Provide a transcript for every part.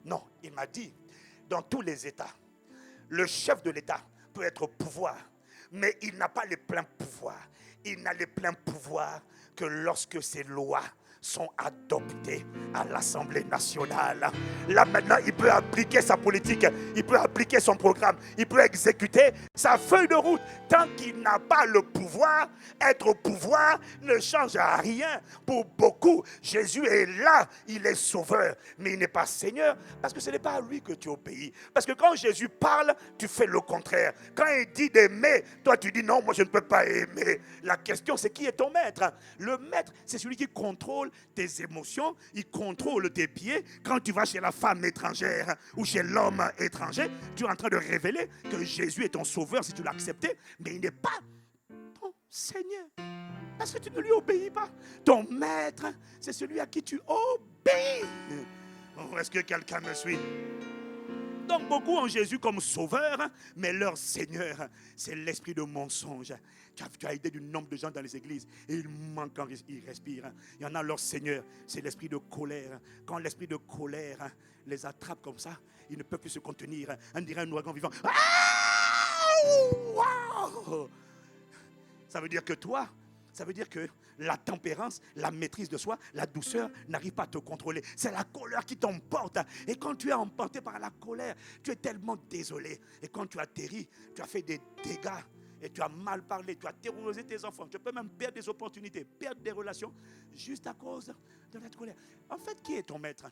Non, il m'a dit, dans tous les États, le chef de l'État peut être au pouvoir, mais il n'a pas les pleins pouvoirs. Il n'a les pleins pouvoirs que lorsque ces lois sont adoptées à l'Assemblée nationale. Là maintenant, il peut appliquer sa politique, il peut appliquer son programme, il peut exécuter sa feuille de route. Tant qu'il n'a pas le pouvoir, être au pouvoir ne change à rien. Pour beaucoup, Jésus est là, il est sauveur, mais il n'est pas Seigneur, parce que ce n'est pas à lui que tu obéis. Parce que quand Jésus parle, tu fais le contraire. Quand il dit d'aimer, toi tu dis non, moi je ne peux pas aimer. La question c'est qui est ton maître? Le maître, c'est celui qui contrôle tes émotions, il contrôle tes pieds. Quand tu vas chez la femme étrangère ou chez l'homme étranger, tu es en train de révéler que Jésus est ton sauveur si tu l'as accepté, mais il n'est pas ton Seigneur. Parce que tu ne lui obéis pas. Ton maître, c'est celui à qui tu obéis. Est-ce que quelqu'un me suit? Donc beaucoup ont Jésus comme sauveur, mais leur Seigneur, c'est l'esprit de mensonge. Tu as idée du nombre de gens dans les églises et ils manquent quand ils respirent. Il y en a leur Seigneur, c'est l'esprit de colère. Quand l'esprit de colère les attrape comme ça, ils ne peuvent plus se contenir. On dirait un ouragan vivant. Wow! Ça veut dire que toi, ça veut dire que la tempérance, la maîtrise de soi, la douceur n'arrive pas à te contrôler. C'est la colère qui t'emporte. Et quand tu es emporté par la colère, tu es tellement désolé. Et quand tu atterris, tu as fait des dégâts. Et tu as mal parlé, tu as terrorisé tes enfants. Tu peux même perdre des opportunités, perdre des relations, juste à cause de cette colère. En fait, qui est ton maître?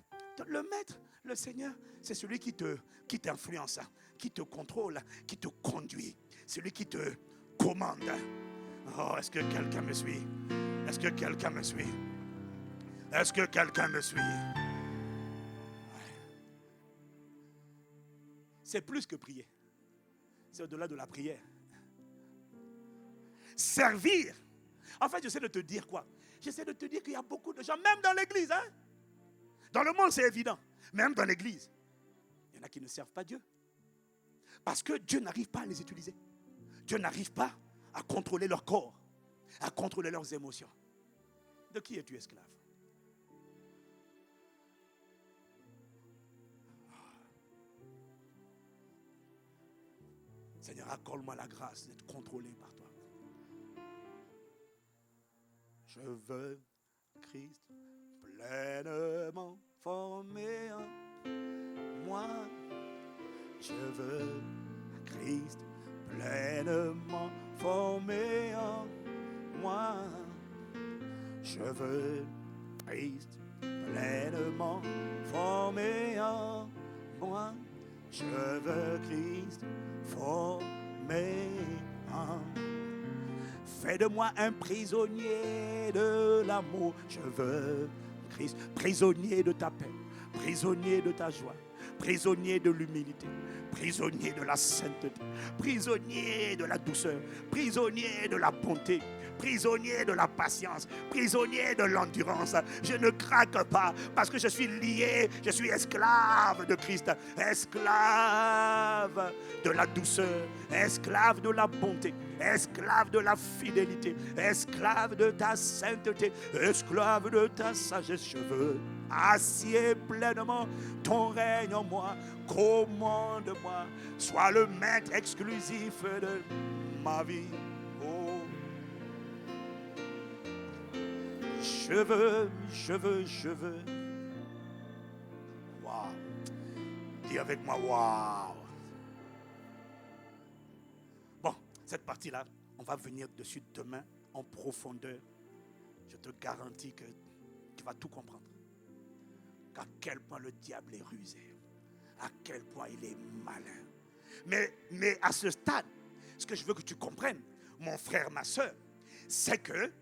Le maître, le Seigneur, c'est celui qui t'influence, qui te contrôle, qui te conduit. Celui qui te commande. Oh, est-ce que quelqu'un me suit? Est-ce que quelqu'un me suit? Est-ce que quelqu'un me suit? C'est plus que prier. C'est au-delà de la prière. Servir. En fait, j'essaie de te dire quoi? J'essaie de te dire qu'il y a beaucoup de gens, même dans l'église. Dans le monde, c'est évident. Même dans l'église, il y en a qui ne servent pas Dieu. Parce que Dieu n'arrive pas à les utiliser. Dieu n'arrive pas à contrôler leur corps, à contrôler leurs émotions. De qui es-tu esclave? Seigneur, accorde-moi la grâce d'être contrôlé par toi. Je veux Christ pleinement formé en moi. Je veux Christ pleinement formé en moi. Je veux Christ pleinement formé en moi. Je veux Christ formé en moi. Fais de moi un prisonnier de l'amour. Je veux Christ, prisonnier de ta paix, prisonnier de ta joie, prisonnier de l'humilité, prisonnier de la sainteté, prisonnier de la douceur, prisonnier de la bonté, prisonnier de la patience, prisonnier de l'endurance. Je ne craque pas parce que je suis lié, je suis esclave de Christ, esclave de la douceur, esclave de la bonté, esclave de la fidélité, esclave de ta sainteté, esclave de ta sagesse. Je veux assieds pleinement ton règne en moi, commande-moi, sois le maître exclusif de ma vie. Oh. Je veux. Waouh. Dis avec moi, waouh. Bon, cette partie-là, on va venir dessus demain en profondeur. Je te garantis que tu vas tout comprendre. À quel point le diable est rusé. À quel point il est malin. Mais à ce stade, ce que je veux que tu comprennes, mon frère, ma soeur, c'est que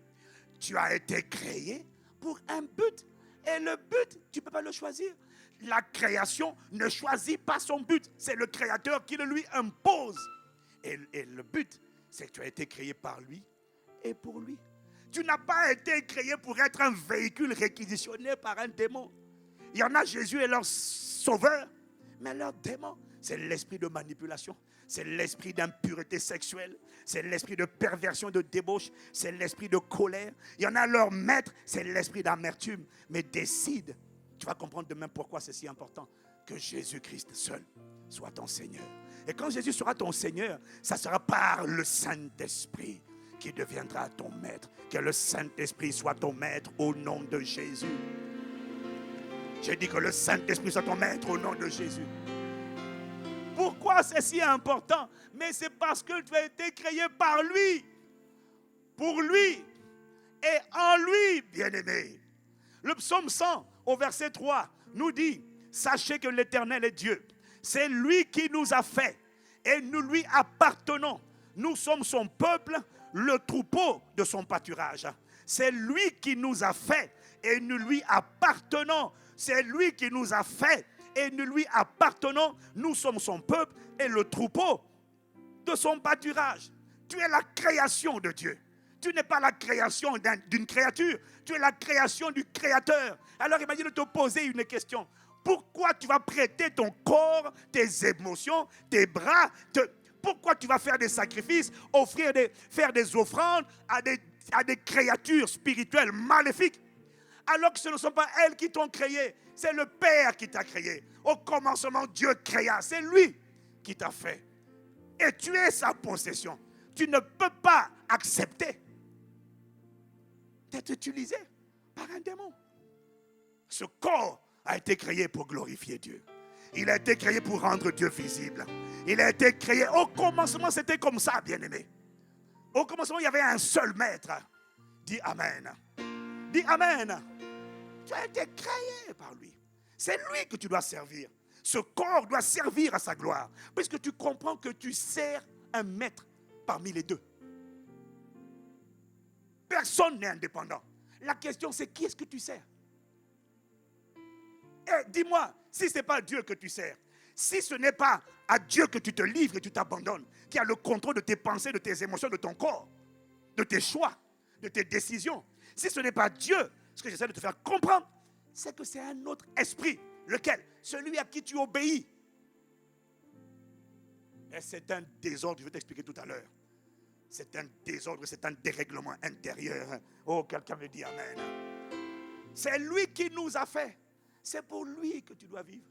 tu as été créé pour un but. Et le but, tu ne peux pas le choisir. La création ne choisit pas son but. C'est le Créateur qui le lui impose. Et le but, c'est que tu as été créé par lui et pour lui. Tu n'as pas été créé pour être un véhicule réquisitionné par un démon. Il y en a, Jésus est leur sauveur, mais leur démon, c'est l'esprit de manipulation, c'est l'esprit d'impureté sexuelle, c'est l'esprit de perversion, de débauche, c'est l'esprit de colère. Il y en a, leur maître, c'est l'esprit d'amertume. Mais décide, tu vas comprendre demain pourquoi c'est si important, que Jésus-Christ seul soit ton Seigneur. Et quand Jésus sera ton Seigneur, ça sera par le Saint-Esprit qui deviendra ton maître. Que le Saint-Esprit soit ton maître au nom de Jésus. J'ai dit que le Saint-Esprit soit ton maître au nom de Jésus. Pourquoi c'est si important? Mais c'est parce que tu as été créé par lui, pour lui et en lui, bien-aimé. Le psaume 100 au verset 3 nous dit: sachez que l'Éternel est Dieu. C'est lui qui nous a fait et nous lui appartenons. Nous sommes son peuple, le troupeau de son pâturage. C'est lui qui nous a fait et nous lui appartenons. C'est lui qui nous a fait et nous lui appartenons. Nous sommes son peuple et le troupeau de son pâturage. Tu es la création de Dieu. Tu n'es pas la création d'une créature. Tu es la création du Créateur. Alors imagine de te poser une question. Pourquoi tu vas prêter ton corps, tes émotions, tes bras, pourquoi tu vas faire des sacrifices, faire des offrandes à des créatures spirituelles maléfiques, alors que ce ne sont pas elles qui t'ont créé, c'est le Père qui t'a créé. Au commencement, Dieu créa, c'est lui qui t'a fait. Et tu es sa possession. Tu ne peux pas accepter d'être utilisé par un démon. Ce corps a été créé pour glorifier Dieu. Il a été créé pour rendre Dieu visible. Il a été créé, au commencement c'était comme ça, bien-aimé. Au commencement il y avait un seul maître. Dis Amen. Dis Amen. Tu as été créé par lui. C'est lui que tu dois servir. Ce corps doit servir à sa gloire. Puisque tu comprends que tu sers un maître parmi les deux. Personne n'est indépendant. La question c'est qui est-ce que tu sers? Et dis-moi, si ce n'est pas Dieu que tu sers, si ce n'est pas à Dieu que tu te livres et tu t'abandonnes, qui a le contrôle de tes pensées, de tes émotions, de ton corps, de tes choix, de tes décisions, si ce n'est pas Dieu, ce que j'essaie de te faire comprendre, c'est que c'est un autre esprit. Lequel? Celui à qui tu obéis. Et c'est un désordre, je vais t'expliquer tout à l'heure. C'est un désordre, c'est un dérèglement intérieur. Oh, quelqu'un me dit Amen. C'est lui qui nous a fait. C'est pour lui que tu dois vivre.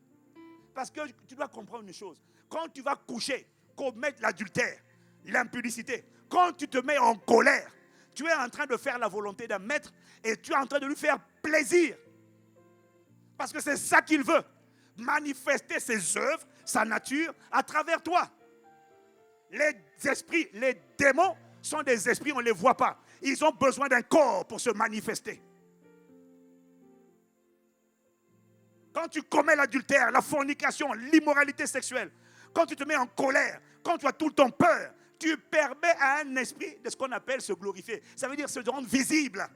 Parce que tu dois comprendre une chose. Quand tu vas coucher, commettre l'adultère, l'impudicité, quand tu te mets en colère, tu es en train de faire la volonté d'un maître et tu es en train de lui faire plaisir. Parce que c'est ça qu'il veut. Manifester ses œuvres, sa nature à travers toi. Les esprits, les démons sont des esprits, on ne les voit pas. Ils ont besoin d'un corps pour se manifester. Quand tu commets l'adultère, la fornication, l'immoralité sexuelle, quand tu te mets en colère, quand tu as tout le temps peur, tu permets à un esprit de ce qu'on appelle se glorifier. Ça veut dire se rendre visible.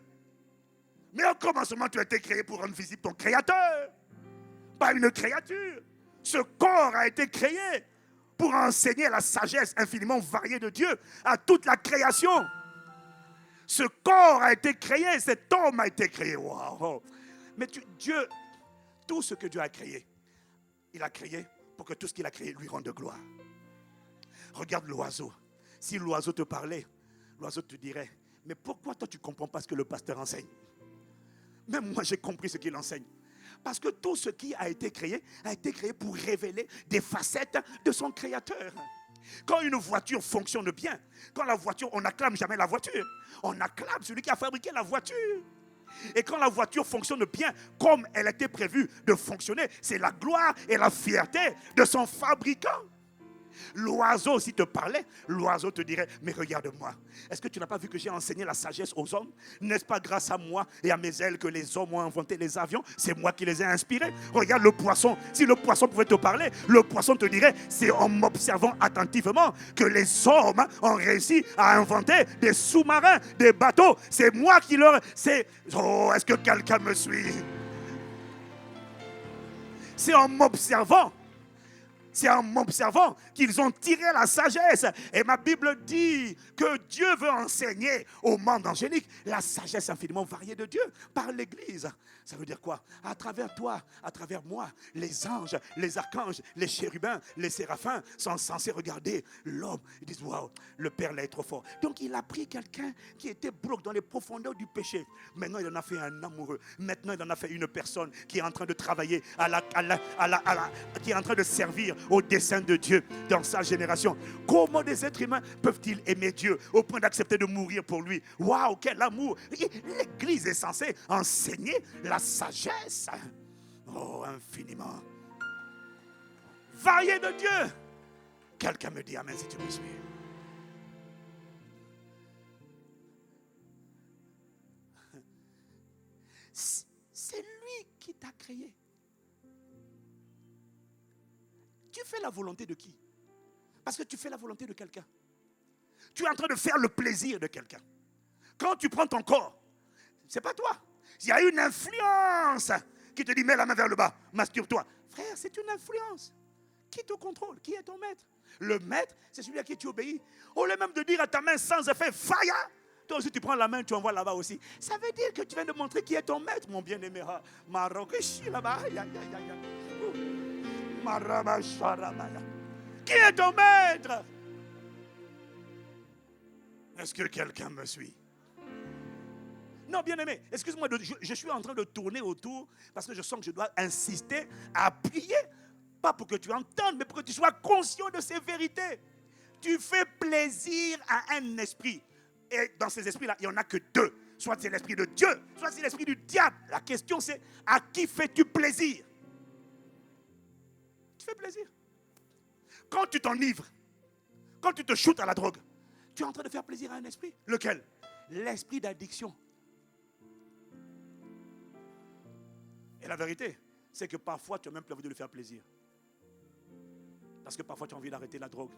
Mais au commencement, tu as été créé pour rendre visible ton Créateur, pas une créature. Ce corps a été créé pour enseigner la sagesse infiniment variée de Dieu à toute la création. Ce corps a été créé, cet homme a été créé. Wow. Mais Dieu... Tout ce que Dieu a créé, il a créé pour que tout ce qu'il a créé lui rende gloire. Regarde l'oiseau. Si l'oiseau te parlait, l'oiseau te dirait, mais pourquoi toi tu ne comprends pas ce que le pasteur enseigne? Même moi j'ai compris ce qu'il enseigne. Parce que tout ce qui a été créé pour révéler des facettes de son Créateur. Quand une voiture fonctionne bien, quand la voiture, on n'acclame jamais la voiture. On acclame celui qui a fabriqué la voiture. Et quand la voiture fonctionne bien, comme elle était prévue de fonctionner, c'est la gloire et la fierté de son fabricant. L'oiseau, s'il te parlait, l'oiseau te dirait, mais regarde-moi, est-ce que tu n'as pas vu que j'ai enseigné la sagesse aux hommes? N'est-ce pas grâce à moi et à mes ailes que les hommes ont inventé les avions? C'est moi qui les ai inspirés. Regarde le poisson, si le poisson pouvait te parler, le poisson te dirait, c'est en m'observant attentivement que les hommes ont réussi à inventer des sous-marins, des bateaux. C'est moi qui leur... Oh, est-ce que quelqu'un me suit? C'est en m'observant. C'est en m'observant qu'ils ont tiré la sagesse. Et ma Bible dit que Dieu veut enseigner au monde angélique la sagesse infiniment variée de Dieu par l'Église. Ça veut dire quoi? À travers toi, à travers moi, les anges, les archanges, les chérubins, les séraphins sont censés regarder l'homme. Ils disent, waouh, le Père là est trop fort. Donc il a pris quelqu'un qui était bloqué dans les profondeurs du péché. Maintenant il en a fait un amoureux. Maintenant il en a fait une personne qui est en train de travailler, qui est en train de servir au dessein de Dieu dans sa génération. Comment des êtres humains peuvent-ils aimer Dieu au point d'accepter de mourir pour lui? Waouh, quel amour! L'Église est censée enseigner la sagesse. Oh, infiniment variée de Dieu. Quelqu'un me dit amen si tu me suis. C'est lui qui t'a créé. Tu fais la volonté de qui? Parce que tu fais la volonté de quelqu'un. Tu es en train de faire le plaisir de quelqu'un. Quand tu prends ton corps, c'est pas toi. Il y a une influence qui te dit mets la main vers le bas, masturbe-toi. Frère, c'est une influence. Qui te contrôle? Qui est ton maître? Le maître, c'est celui à qui tu obéis. Au lieu même de dire à ta main sans effet, fire, toi aussi tu prends la main, tu envoies là-bas aussi. Ça veut dire que tu viens de montrer qui est ton maître, mon bien-aimé. Là-bas. Qui est ton maître? Est-ce que quelqu'un me suit? Non, bien-aimé, excuse-moi, je suis en train de tourner autour parce que je sens que je dois insister, appuyer, pas pour que tu entendes, mais pour que tu sois conscient de ces vérités. Tu fais plaisir à un esprit. Et dans ces esprits-là, il n'y en a que deux. Soit c'est l'esprit de Dieu, soit c'est l'esprit du diable. La question c'est, à qui fais-tu plaisir? Tu fais plaisir. Quand tu t'enivres, quand tu te shootes à la drogue, tu es en train de faire plaisir à un esprit. Lequel? L'esprit d'addiction. Et la vérité, c'est que parfois tu as même plus envie de lui faire plaisir. Parce que parfois tu as envie d'arrêter la drogue,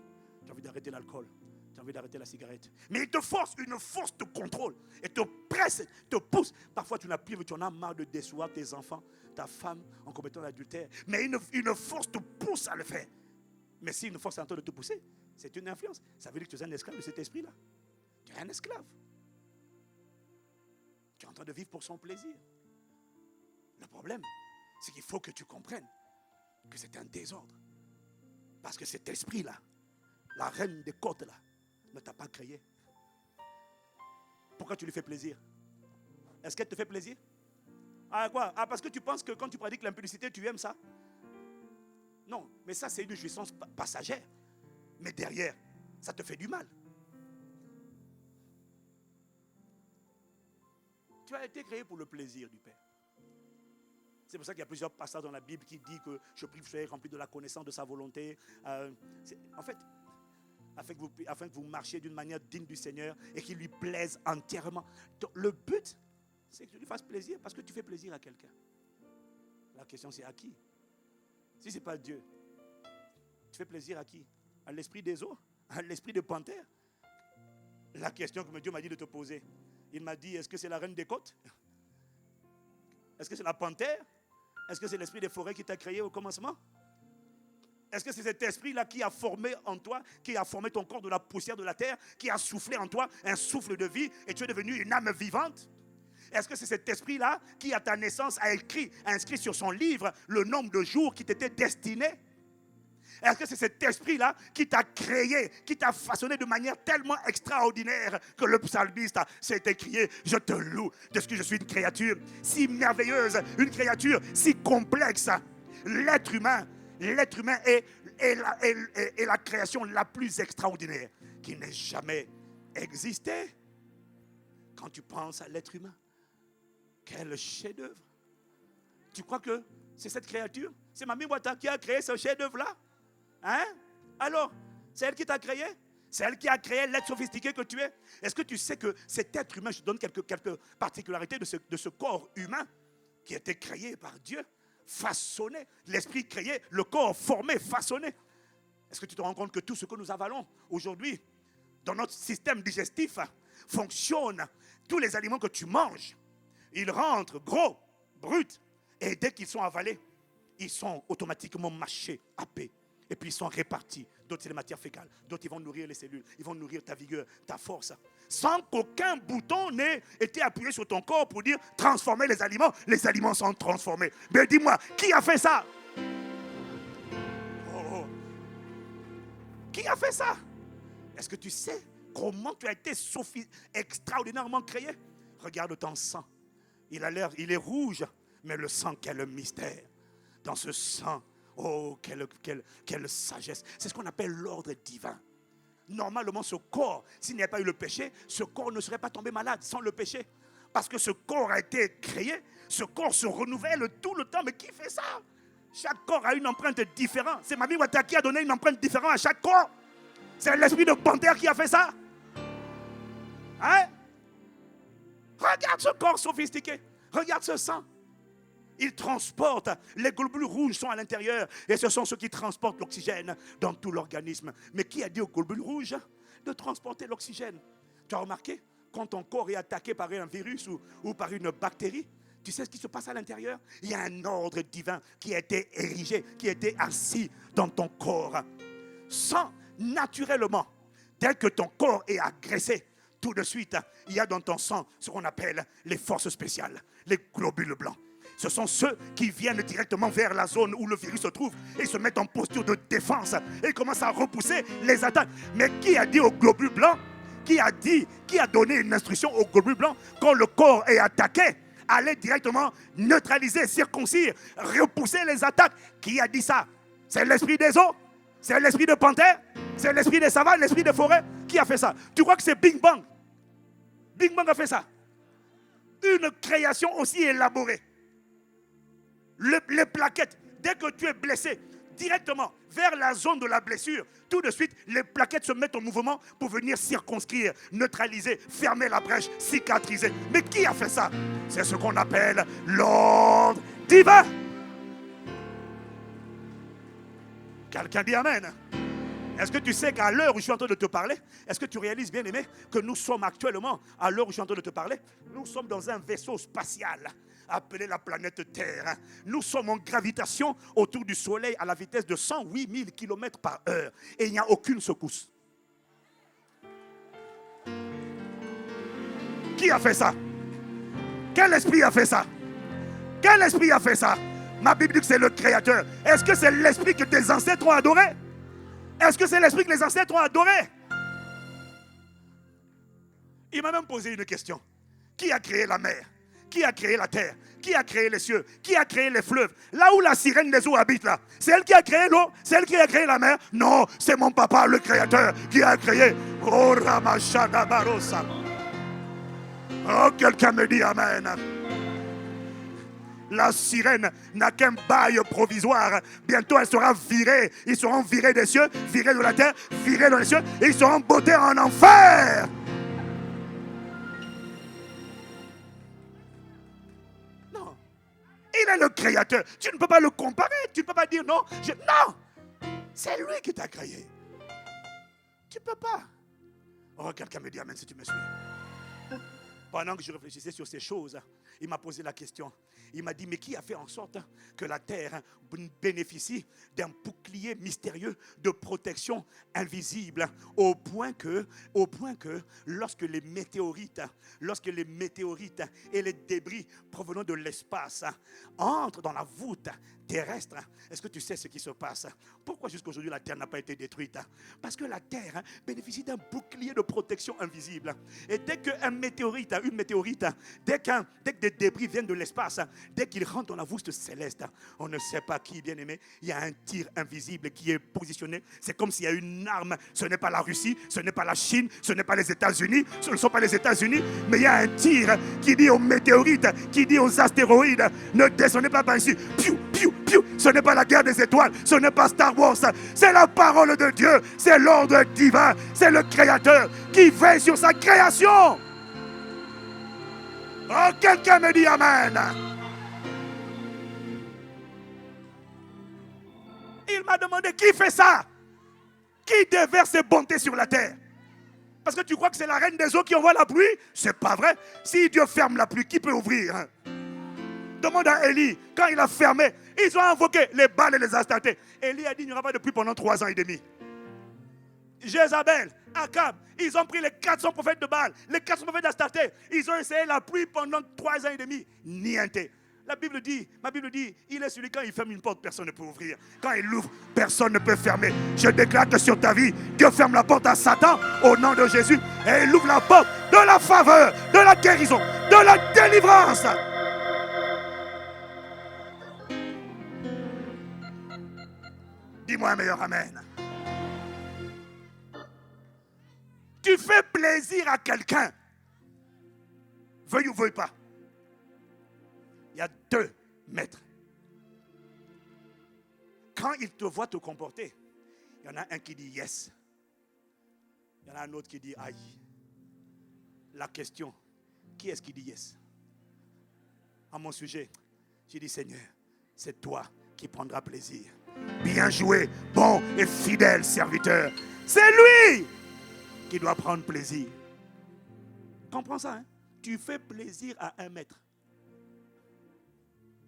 tu as envie d'arrêter l'alcool, tu as envie d'arrêter la cigarette. Mais il te force, une force te contrôle et te presse, te pousse. Parfois tu n'as plus, tu en as marre de décevoir tes enfants, ta femme en commettant l'adultère. Mais une force te pousse à le faire. Mais si une force est en train de te pousser, c'est une influence. Ça veut dire que tu es un esclave de cet esprit-là. Tu es un esclave. Tu es en train de vivre pour son plaisir. Le problème, c'est qu'il faut que tu comprennes que c'est un désordre. Parce que cet esprit-là, la reine des côtes là, ne t'a pas créé. Pourquoi tu lui fais plaisir? Est-ce qu'elle te fait plaisir? Ah quoi? Ah, parce que tu penses que quand tu pratiques l'impudicité, tu aimes ça? Non, mais ça c'est une jouissance passagère. Mais derrière, ça te fait du mal. Tu as été créé pour le plaisir du Père. C'est pour ça qu'il y a plusieurs passages dans la Bible qui disent que je prie que vous soyez remplis de la connaissance de sa volonté. En fait, afin que vous marchiez d'une manière digne du Seigneur et qu'il lui plaise entièrement. Donc, le but, c'est que tu lui fasses plaisir parce que tu fais plaisir à quelqu'un. La question, c'est à qui? Si ce n'est pas Dieu, tu fais plaisir à qui? À l'esprit des eaux? À l'esprit de panthère? La question que Dieu m'a dit de te poser, il m'a dit, est-ce que c'est la reine des côtes? Est-ce que c'est la panthère? Est-ce que c'est l'esprit des forêts qui t'a créé au commencement? Est-ce que c'est cet esprit-là qui a formé en toi, qui a formé ton corps de la poussière de la terre, qui a soufflé en toi un souffle de vie et tu es devenu une âme vivante? Est-ce que c'est cet esprit-là qui, à ta naissance, a inscrit sur son livre le nombre de jours qui t'étaient destinés? Est-ce que c'est cet esprit-là qui t'a créé, qui t'a façonné de manière tellement extraordinaire que le psalmiste s'est écrié, je te loue de ce que je suis une créature si merveilleuse, une créature si complexe. L'être humain est la création la plus extraordinaire qui n'ait jamais existé. Quand tu penses à l'être humain, quel chef-d'œuvre! Tu crois que c'est cette créature? C'est Mami Wata qui a créé ce chef-d'œuvre-là? Hein? Alors, c'est elle qui t'a créé? C'est elle qui a créé l'être sophistiqué que tu es? Est-ce que tu sais que cet être humain, je te donne quelques particularités de ce corps humain qui a été créé par Dieu, façonné, l'esprit créé, le corps formé, façonné. Est-ce que tu te rends compte que tout ce que nous avalons aujourd'hui dans notre système digestif fonctionne? Tous les aliments que tu manges, ils rentrent gros, bruts, et dès qu'ils sont avalés, ils sont automatiquement mâchés, happés. Et puis ils sont répartis. D'autres, c'est les matières fécales. D'autres, ils vont nourrir les cellules. Ils vont nourrir ta vigueur, ta force. Sans qu'aucun bouton n'ait été appuyé sur ton corps pour dire transformer les aliments. Les aliments sont transformés. Mais dis-moi, qui a fait ça? Oh. Qui a fait ça? Est-ce que tu sais comment tu as été extraordinairement créé? Regarde ton sang. Il est rouge, mais le sang, quel mystère. Dans ce sang, oh, quelle sagesse. C'est ce qu'on appelle l'ordre divin. Normalement, ce corps, s'il n'y avait pas eu le péché, ce corps ne serait pas tombé malade sans le péché. Parce que ce corps a été créé, ce corps se renouvelle tout le temps. Mais qui fait ça? Chaque corps a une empreinte différente. C'est Mami Wata qui a donné une empreinte différente à chaque corps. C'est l'esprit de panthère qui a fait ça. Hein? Regarde ce corps sophistiqué. Regarde ce sang. Il transporte. Les globules rouges sont à l'intérieur. Et ce sont ceux qui transportent l'oxygène dans tout l'organisme. Mais qui a dit aux globules rouges de transporter l'oxygène? Tu as remarqué? Quand ton corps est attaqué par un virus ou par une bactérie, tu sais ce qui se passe à l'intérieur? Il y a un ordre divin qui a été érigé, qui a été assis dans ton corps. Sans naturellement, dès que ton corps est agressé, tout de suite, il y a dans ton sang ce qu'on appelle les forces spéciales, les globules blancs. Ce sont ceux qui viennent directement vers la zone où le virus se trouve et se mettent en posture de défense et commencent à repousser les attaques. Mais qui a dit aux globules blancs, qui a donné une instruction aux globules blancs quand le corps est attaqué, aller directement neutraliser, circoncire, repousser les attaques? Qui a dit ça? C'est l'esprit des eaux? C'est l'esprit de panthère? C'est l'esprit des savanes, l'esprit des forêts? Qui a fait ça? Tu crois que c'est Big Bang? Big Bang a fait ça? Une création aussi élaborée. Les plaquettes, dès que tu es blessé, directement vers la zone de la blessure, tout de suite, les plaquettes se mettent en mouvement pour venir circonscrire, neutraliser, fermer la brèche, cicatriser. Mais qui a fait ça? C'est ce qu'on appelle l'ordre divin. Quelqu'un dit Amen. Est-ce que tu sais qu'à l'heure où je suis en train de te parler, est-ce que tu réalises, bien aimé, que nous sommes actuellement, à l'heure où je suis en train de te parler, nous sommes dans un vaisseau spatial appelé la planète Terre. Nous sommes en gravitation autour du Soleil à la vitesse de 108 000 km/h. Et il n'y a aucune secousse. Qui a fait ça? Quel esprit a fait ça? Quel esprit a fait ça? Ma Bible dit que c'est le Créateur. Est-ce que c'est l'esprit que tes ancêtres ont adoré? Est-ce que c'est l'esprit que les ancêtres ont adoré? Il m'a même posé une question. Qui a créé la mer? Qui a créé la terre? Qui a créé les cieux? Qui a créé les fleuves? Là où la sirène des eaux habite là, c'est elle qui a créé l'eau? C'est elle qui a créé la mer? Non, c'est mon papa, le Créateur, qui a créé. Oh, Ramashada Barosa. Oh, quelqu'un me dit Amen. La sirène n'a qu'un bail provisoire. Bientôt, elle sera virée. Ils seront virés des cieux, virés de la terre, virés dans les cieux. Et ils seront bottés en enfer. Non. Il est le Créateur. Tu ne peux pas le comparer. Tu ne peux pas dire non. Non. C'est lui qui t'a créé. Tu ne peux pas. Oh, quelqu'un me dit Amen si tu me suis. Pendant que je réfléchissais sur ces choses, il m'a posé la question. Il m'a dit, mais qui a fait en sorte que la terre bénéficie d'un bouclier mystérieux de protection invisible au point que lorsque les météorites et les débris provenant de l'espace entrent dans la voûte terrestre, est-ce que tu sais ce qui se passe? Pourquoi jusqu'à aujourd'hui la terre n'a pas été détruite? Parce que la terre bénéficie d'un bouclier de protection invisible. Et dès qu'une météorite, dès que des débris viennent de l'espace, dès qu'ils rentrent dans la voûte céleste, on ne sait pas qui, bien aimé, il y a un tir invisible qui est positionné. C'est comme s'il y a une arme. Ce n'est pas la Russie, ce n'est pas la Chine, ce n'est pas les États-Unis, ce ne sont pas les États-Unis, mais il y a un tir qui dit aux météorites, qui dit aux astéroïdes, ne descendez pas par ici. Piou, piou, piou. Ce n'est pas la guerre des étoiles, ce n'est pas Star Wars, c'est la parole de Dieu, c'est l'ordre divin, c'est le Créateur qui veille sur sa création. Oh, quelqu'un me dit Amen. Il m'a demandé qui fait ça? Qui déverse ses bontés sur la terre? Parce que tu crois que c'est la reine des eaux qui envoie la pluie? C'est pas vrai. Si Dieu ferme la pluie, qui peut ouvrir? Demande à Élie, quand il a fermé, ils ont invoqué les Baals et les Astartés. Élie a dit, il n'y aura pas de pluie pendant 3 ans et demi. Jézabel, Akab, ils ont pris les 400 prophètes de Baal, les 400 prophètes d'Astarté. Ils ont essayé la pluie pendant 3 ans et demi. Niente. Ma Bible dit, il est celui quand il ferme une porte, personne ne peut ouvrir. Quand il l'ouvre, personne ne peut fermer. Je déclare que sur ta vie, Dieu ferme la porte à Satan au nom de Jésus et il ouvre la porte de la faveur, de la guérison, de la délivrance. Dis-moi un meilleur amen. Tu fais plaisir à quelqu'un, veuille ou veuille pas. Il y a 2 maîtres. Quand il te voit te comporter, il y en a un qui dit yes. Il y en a un autre qui dit aïe. La question, qui est-ce qui dit yes? À mon sujet, j'ai dit Seigneur, c'est toi qui prendras plaisir. Bien joué, bon et fidèle serviteur. C'est lui qui doit prendre plaisir. Comprends ça, hein? Tu fais plaisir à un maître.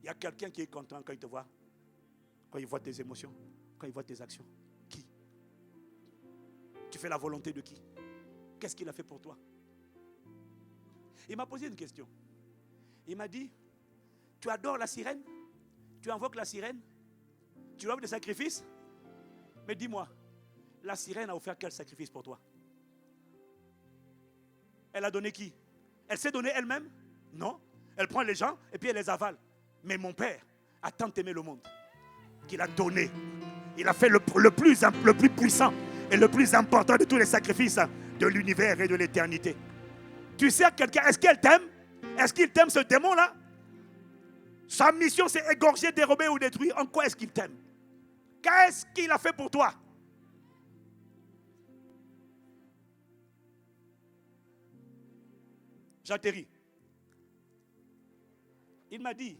Il y a quelqu'un qui est content quand il te voit, quand il voit tes émotions, quand il voit tes actions. Qui? Tu fais la volonté de qui? Qu'est-ce qu'il a fait pour toi? Il m'a posé une question. Il m'a dit, tu adores la sirène? Tu invoques la sirène? Tu offres des sacrifices? Mais dis-moi, la sirène a offert quel sacrifice pour toi? Elle a donné qui? Elle s'est donnée elle-même? Non. Elle prend les gens et puis elle les avale. Mais mon Père a tant aimé le monde qu'il a donné. Il a fait le plus puissant et le plus important de tous les sacrifices de l'univers et de l'éternité. Tu sais quelqu'un, est-ce qu'elle t'aime? Est-ce qu'il t'aime ce démon-là? Sa mission c'est égorger, dérober ou détruire. En quoi est-ce qu'il t'aime? Qu'est-ce qu'il a fait pour toi? J'atterris. Il m'a dit,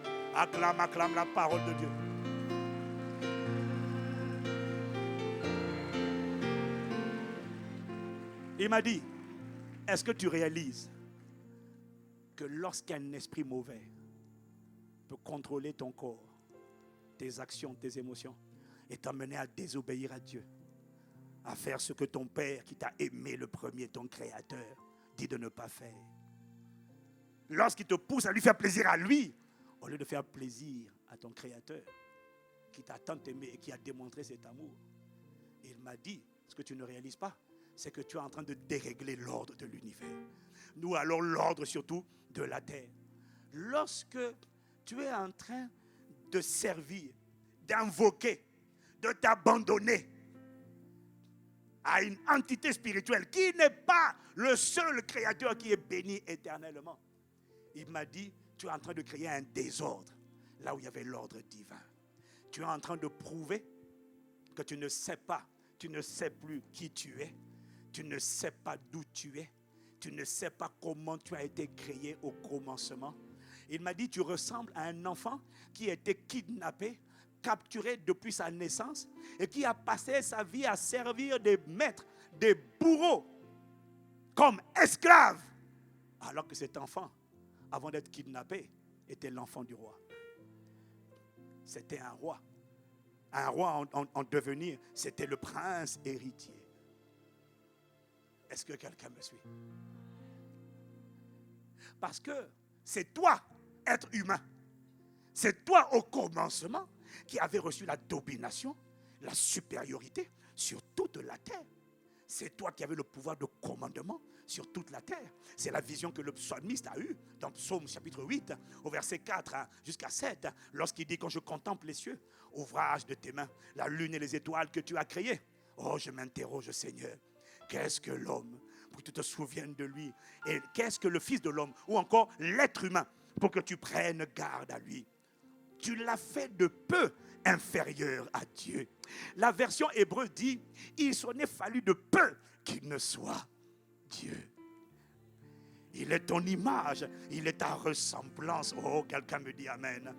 acclame la parole de Dieu. Il m'a dit, est-ce que tu réalises que lorsqu'un esprit mauvais peut contrôler ton corps, tes actions, tes émotions, et t'amener à désobéir à Dieu, à faire ce que ton Père qui t'a aimé le premier, ton Créateur, dit de ne pas faire. Lorsqu'il te pousse à lui faire plaisir à lui, au lieu de faire plaisir à ton Créateur, qui t'a tant aimé et qui a démontré cet amour, il m'a dit, ce que tu ne réalises pas, c'est que tu es en train de dérégler l'ordre de l'univers. Nous allons l'ordre surtout de la terre. Lorsque tu es en train de servir, d'invoquer, de t'abandonner à une entité spirituelle qui n'est pas le seul créateur qui est béni éternellement. Il m'a dit, tu es en train de créer un désordre là où il y avait l'ordre divin. Tu es en train de prouver que tu ne sais pas, tu ne sais plus qui tu es, tu ne sais pas d'où tu es, tu ne sais pas comment tu as été créé au commencement. Il m'a dit, tu ressembles à un enfant qui a été kidnappé, capturé depuis sa naissance et qui a passé sa vie à servir des maîtres, des bourreaux, comme esclaves. Alors que cet enfant, avant d'être kidnappé, était l'enfant du roi. C'était un roi. Un roi en devenir, c'était le prince héritier. Est-ce que quelqu'un me suit? Parce que c'est toi, être humain. C'est toi au commencement qui avait reçu la domination, la supériorité sur toute la terre. C'est toi qui avais le pouvoir de commandement sur toute la terre. C'est la vision que le psalmiste a eue dans Psaume chapitre 8, au verset 4 jusqu'à 7, lorsqu'il dit, quand je contemple les cieux, ouvrage de tes mains, la lune et les étoiles que tu as créées. Oh, je m'interroge, Seigneur, qu'est-ce que l'homme pour que tu te souviennes de lui? Et qu'est-ce que le fils de l'homme, ou encore l'être humain, pour que tu prennes garde à lui? Tu l'as fait de peu inférieur à Dieu. La version hébreu dit, il s'en est fallu de peu qu'il ne soit Dieu. Il est ton image, il est ta ressemblance. Oh, quelqu'un me dit amen.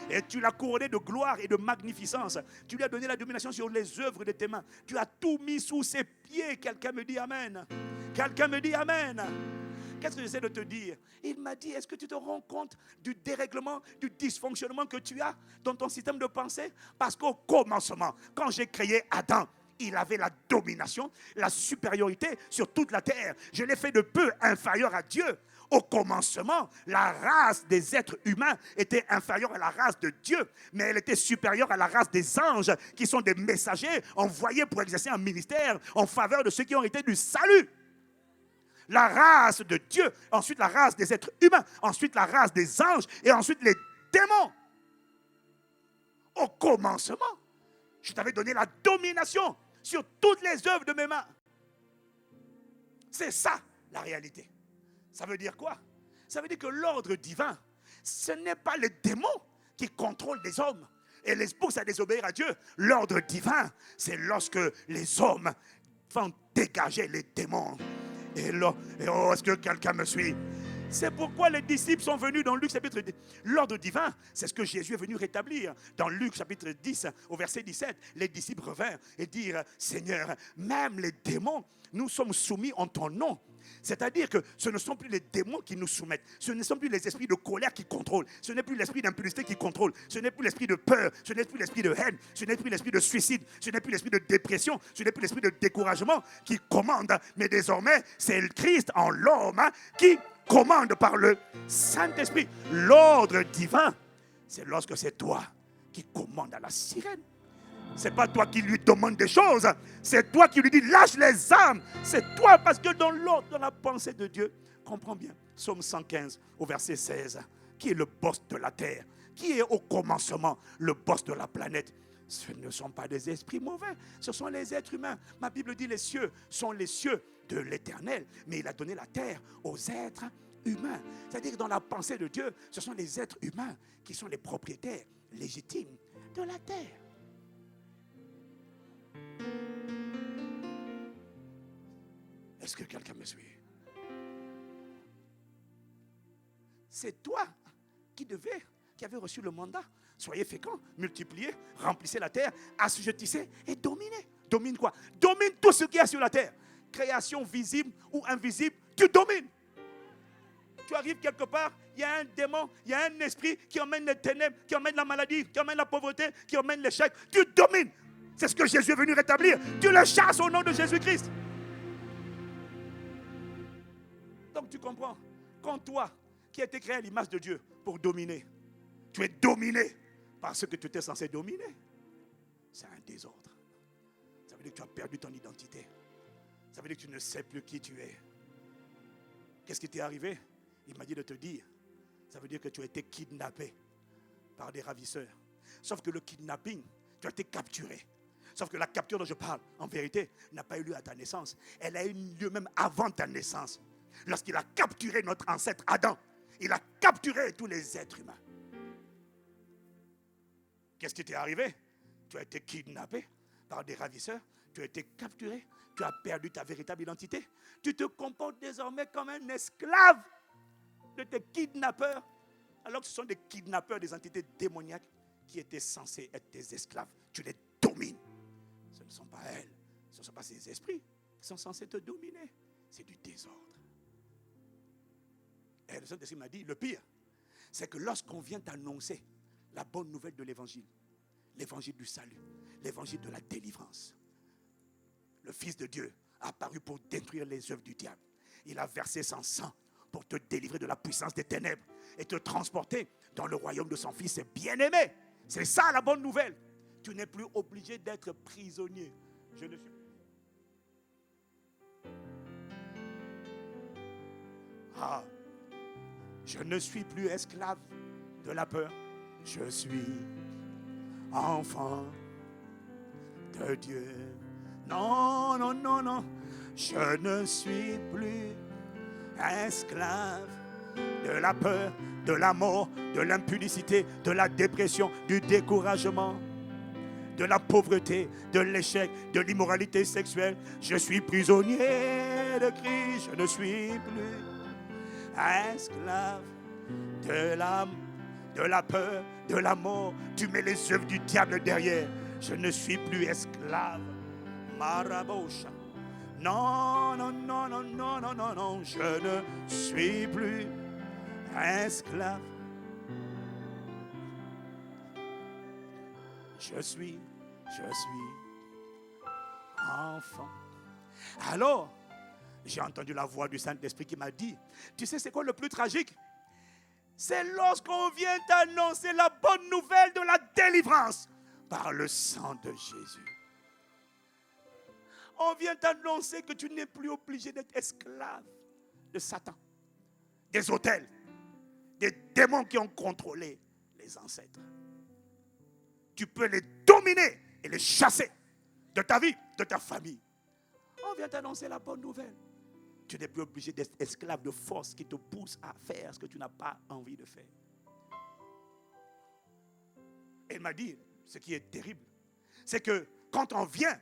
Et tu l'as couronné de gloire et de magnificence. Tu lui as donné la domination sur les œuvres de tes mains. Tu as tout mis sous ses pieds. Quelqu'un me dit Amen. Quelqu'un me dit Amen. Qu'est-ce que j'essaie de te dire? Il m'a dit, est-ce que tu te rends compte du dérèglement, du dysfonctionnement que tu as dans ton système de pensée? Parce qu'au commencement, quand j'ai créé Adam, il avait la domination, la supériorité sur toute la terre. Je l'ai fait de peu inférieur à Dieu. Au commencement, la race des êtres humains était inférieure à la race de Dieu, mais elle était supérieure à la race des anges, qui sont des messagers envoyés pour exercer un ministère en faveur de ceux qui ont été du salut. La race de Dieu, ensuite la race des êtres humains, ensuite la race des anges et ensuite les démons. Au commencement, je t'avais donné la domination sur toutes les œuvres de mes mains. C'est ça la réalité. Ça veut dire quoi? Ça veut dire que l'ordre divin, ce n'est pas les démons qui contrôlent les hommes et les poussent à désobéir à Dieu. L'ordre divin, c'est lorsque les hommes vont dégager les démons. Et là, est-ce que quelqu'un me suit? C'est pourquoi les disciples sont venus dans Luc chapitre 10. L'ordre divin, c'est ce que Jésus est venu rétablir. Dans Luc chapitre 10, au verset 17, les disciples revinrent et dirent, Seigneur, même les démons, nous sommes soumis en ton nom. C'est-à-dire que ce ne sont plus les démons qui nous soumettent. Ce ne sont plus les esprits de colère qui contrôlent. Ce n'est plus l'esprit d'impudicité qui contrôle. Ce n'est plus l'esprit de peur. Ce n'est plus l'esprit de haine. Ce n'est plus l'esprit de suicide. Ce n'est plus l'esprit de dépression. Ce n'est plus l'esprit de découragement qui commande. Mais désormais, c'est le Christ en l'homme qui commande par le Saint-Esprit. L'ordre divin, c'est lorsque c'est toi qui commandes à la sirène. Ce n'est pas toi qui lui demandes des choses. C'est toi qui lui dis lâche les armes. C'est toi, parce que dans l'ordre, dans la pensée de Dieu, comprends bien, Psaume 115 au verset 16, qui est le boss de la terre? Qui est au commencement le boss de la planète? Ce ne sont pas des esprits mauvais, ce sont les êtres humains. Ma Bible dit les cieux sont les cieux de l'Éternel, mais il a donné la terre aux êtres humains. C'est-à-dire que dans la pensée de Dieu, ce sont les êtres humains qui sont les propriétaires légitimes de la terre. Est-ce que quelqu'un me suit? C'est toi qui avait reçu le mandat. Soyez féconds, multipliez, remplissez la terre, assujettissez et dominez. Domine quoi? Domine tout ce qu'il y a sur la terre. Création visible ou invisible, tu domines. Tu arrives quelque part, il y a un démon, il y a un esprit qui emmène les ténèbres, qui emmène la maladie, qui emmène la pauvreté, qui emmène l'échec. Tu domines. C'est ce que Jésus est venu rétablir. Tu le chasses au nom de Jésus-Christ. Donc tu comprends, quand toi, qui as été créé à l'image de Dieu pour dominer, tu es dominé par ce que tu étais censé dominer, c'est un désordre. Ça veut dire que tu as perdu ton identité. Ça veut dire que tu ne sais plus qui tu es. Qu'est-ce qui t'est arrivé? Il m'a dit de te dire, ça veut dire que tu as été kidnappé par des ravisseurs. Sauf que le kidnapping, tu as été capturé. Sauf que la capture dont je parle, en vérité, n'a pas eu lieu à ta naissance. Elle a eu lieu même avant ta naissance. Lorsqu'il a capturé notre ancêtre Adam, il a capturé tous les êtres humains. Qu'est-ce qui t'est arrivé? Tu as été kidnappé par des ravisseurs, tu as été capturé, tu as perdu ta véritable identité. Tu te comportes désormais comme un esclave de tes kidnappeurs, alors que ce sont des kidnappeurs, des entités démoniaques qui étaient censés être tes esclaves. Tu les domines. Ce ne sont pas elles, ce ne sont pas ces esprits qui sont censés te dominer. C'est du désordre. Et le Saint-Esprit m'a dit, le pire, c'est que lorsqu'on vient t'annoncer la bonne nouvelle de l'évangile du salut, l'évangile de la délivrance, le Fils de Dieu a apparu pour détruire les œuvres du diable. Il a versé son sang pour te délivrer de la puissance des ténèbres et te transporter dans le royaume de son Fils bien-aimé. C'est ça la bonne nouvelle. Tu n'es plus obligé d'être prisonnier. Je ne suis plus esclave de la peur. Je suis enfant de Dieu. Non, non, non, non. Je ne suis plus esclave de la peur, de la mort, de l'impudicité, de la dépression, du découragement, de la pauvreté, de l'échec, de l'immoralité sexuelle. Je suis prisonnier de Christ. Je ne suis plus esclave de la de la peur, de la mort. Tu mets les œuvres du diable derrière. Je ne suis plus esclave. Marabosha. Non, non, non, non, non, non, non, non. Je ne suis plus esclave. Je suis enfant. Alors, j'ai entendu la voix du Saint-Esprit qui m'a dit, tu sais c'est quoi le plus tragique? C'est lorsqu'on vient t'annoncer la bonne nouvelle de la délivrance par le sang de Jésus. On vient t'annoncer que tu n'es plus obligé d'être esclave de Satan, des autels, des démons qui ont contrôlé les ancêtres. Tu peux les dominer et les chasser de ta vie, de ta famille. On vient t'annoncer la bonne nouvelle. Tu n'es plus obligé d'être esclave de force qui te pousse à faire ce que tu n'as pas envie de faire. Elle m'a dit, ce qui est terrible, c'est que quand on vient,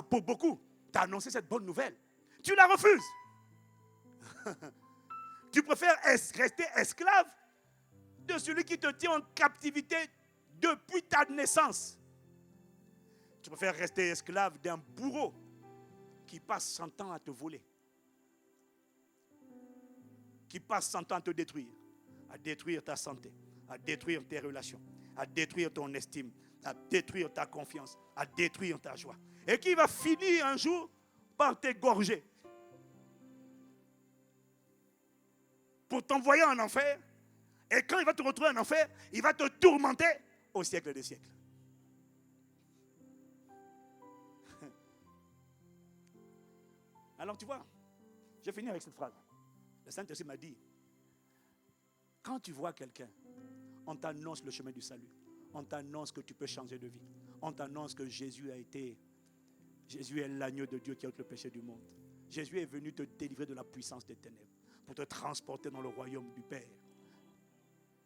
pour beaucoup, t'annoncer cette bonne nouvelle, tu la refuses. Tu préfères rester esclave de celui qui te tient en captivité depuis ta naissance. Tu préfères rester esclave d'un bourreau qui passe son temps à te voler, qui passe son temps à te détruire, à détruire ta santé, à détruire tes relations, à détruire ton estime, à détruire ta confiance, à détruire ta joie. Et qui va finir un jour par t'égorger pour t'envoyer en enfer. Et quand il va te retrouver en enfer, il va te tourmenter au siècle des siècles. Alors tu vois, je finis avec cette phrase. Le Saint-Esprit m'a dit, quand tu vois quelqu'un, on t'annonce le chemin du salut. On t'annonce que tu peux changer de vie. On t'annonce que Jésus est l'agneau de Dieu qui ôte le péché du monde. Jésus est venu te délivrer de la puissance des ténèbres pour te transporter dans le royaume du Père,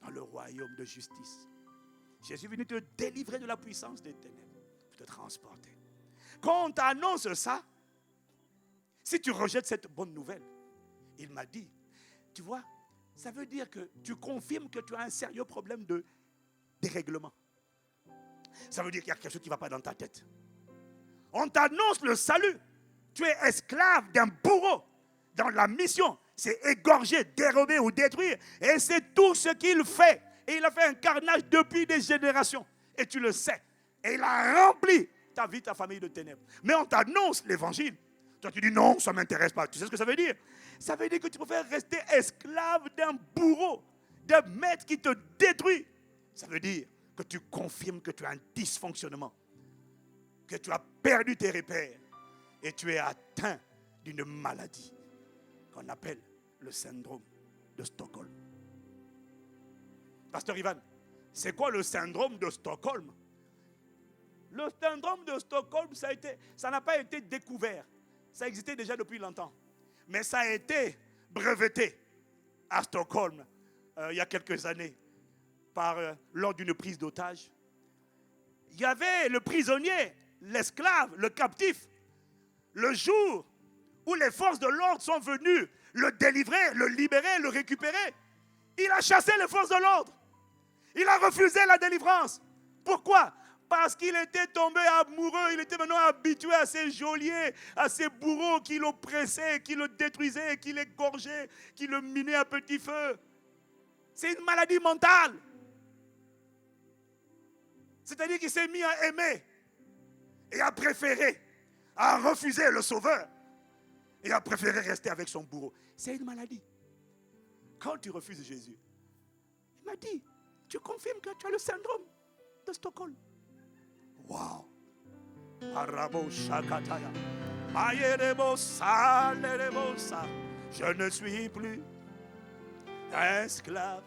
dans le royaume de justice. Jésus est venu te délivrer de la puissance des ténèbres pour te transporter. Quand on t'annonce ça, si tu rejettes cette bonne nouvelle, il m'a dit, tu vois, ça veut dire que tu confirmes que tu as un sérieux problème de dérèglement. Ça veut dire qu'il y a quelque chose qui ne va pas dans ta tête. On t'annonce le salut. Tu es esclave d'un bourreau dans la mission. C'est égorger, dérober ou détruire. Et c'est tout ce qu'il fait. Et il a fait un carnage depuis des générations. Et tu le sais. Et il a rempli ta vie, ta famille de ténèbres. Mais on t'annonce l'évangile. Toi, tu dis non, ça ne m'intéresse pas. Tu sais ce que ça veut dire? Ça veut dire que tu préfères rester esclave d'un bourreau, d'un maître qui te détruit. Ça veut dire que tu confirmes que tu as un dysfonctionnement, que tu as perdu tes repères et tu es atteint d'une maladie qu'on appelle le syndrome de Stockholm. Pasteur Ivan, c'est quoi le syndrome de Stockholm? Le syndrome de Stockholm, ça n'a pas été découvert. Ça existait déjà depuis longtemps. Mais ça a été breveté à Stockholm il y a quelques années lors d'une prise d'otage. Il y avait le prisonnier, l'esclave, le captif. Le jour où les forces de l'ordre sont venues le délivrer, le libérer, le récupérer, il a chassé les forces de l'ordre. Il a refusé la délivrance. Pourquoi? Parce qu'il était tombé amoureux, il était maintenant habitué à ces geôliers, à ces bourreaux qui l'oppressaient, qui le détruisaient, qui l'égorgeaient, qui le minaient à petit feu. C'est une maladie mentale. C'est-à-dire qu'il s'est mis à aimer et à préférer, à refuser le sauveur et à préférer rester avec son bourreau. C'est une maladie. Quand tu refuses Jésus, il m'a dit, tu confirmes que tu as le syndrome de Stockholm. Wow. Je ne suis plus esclave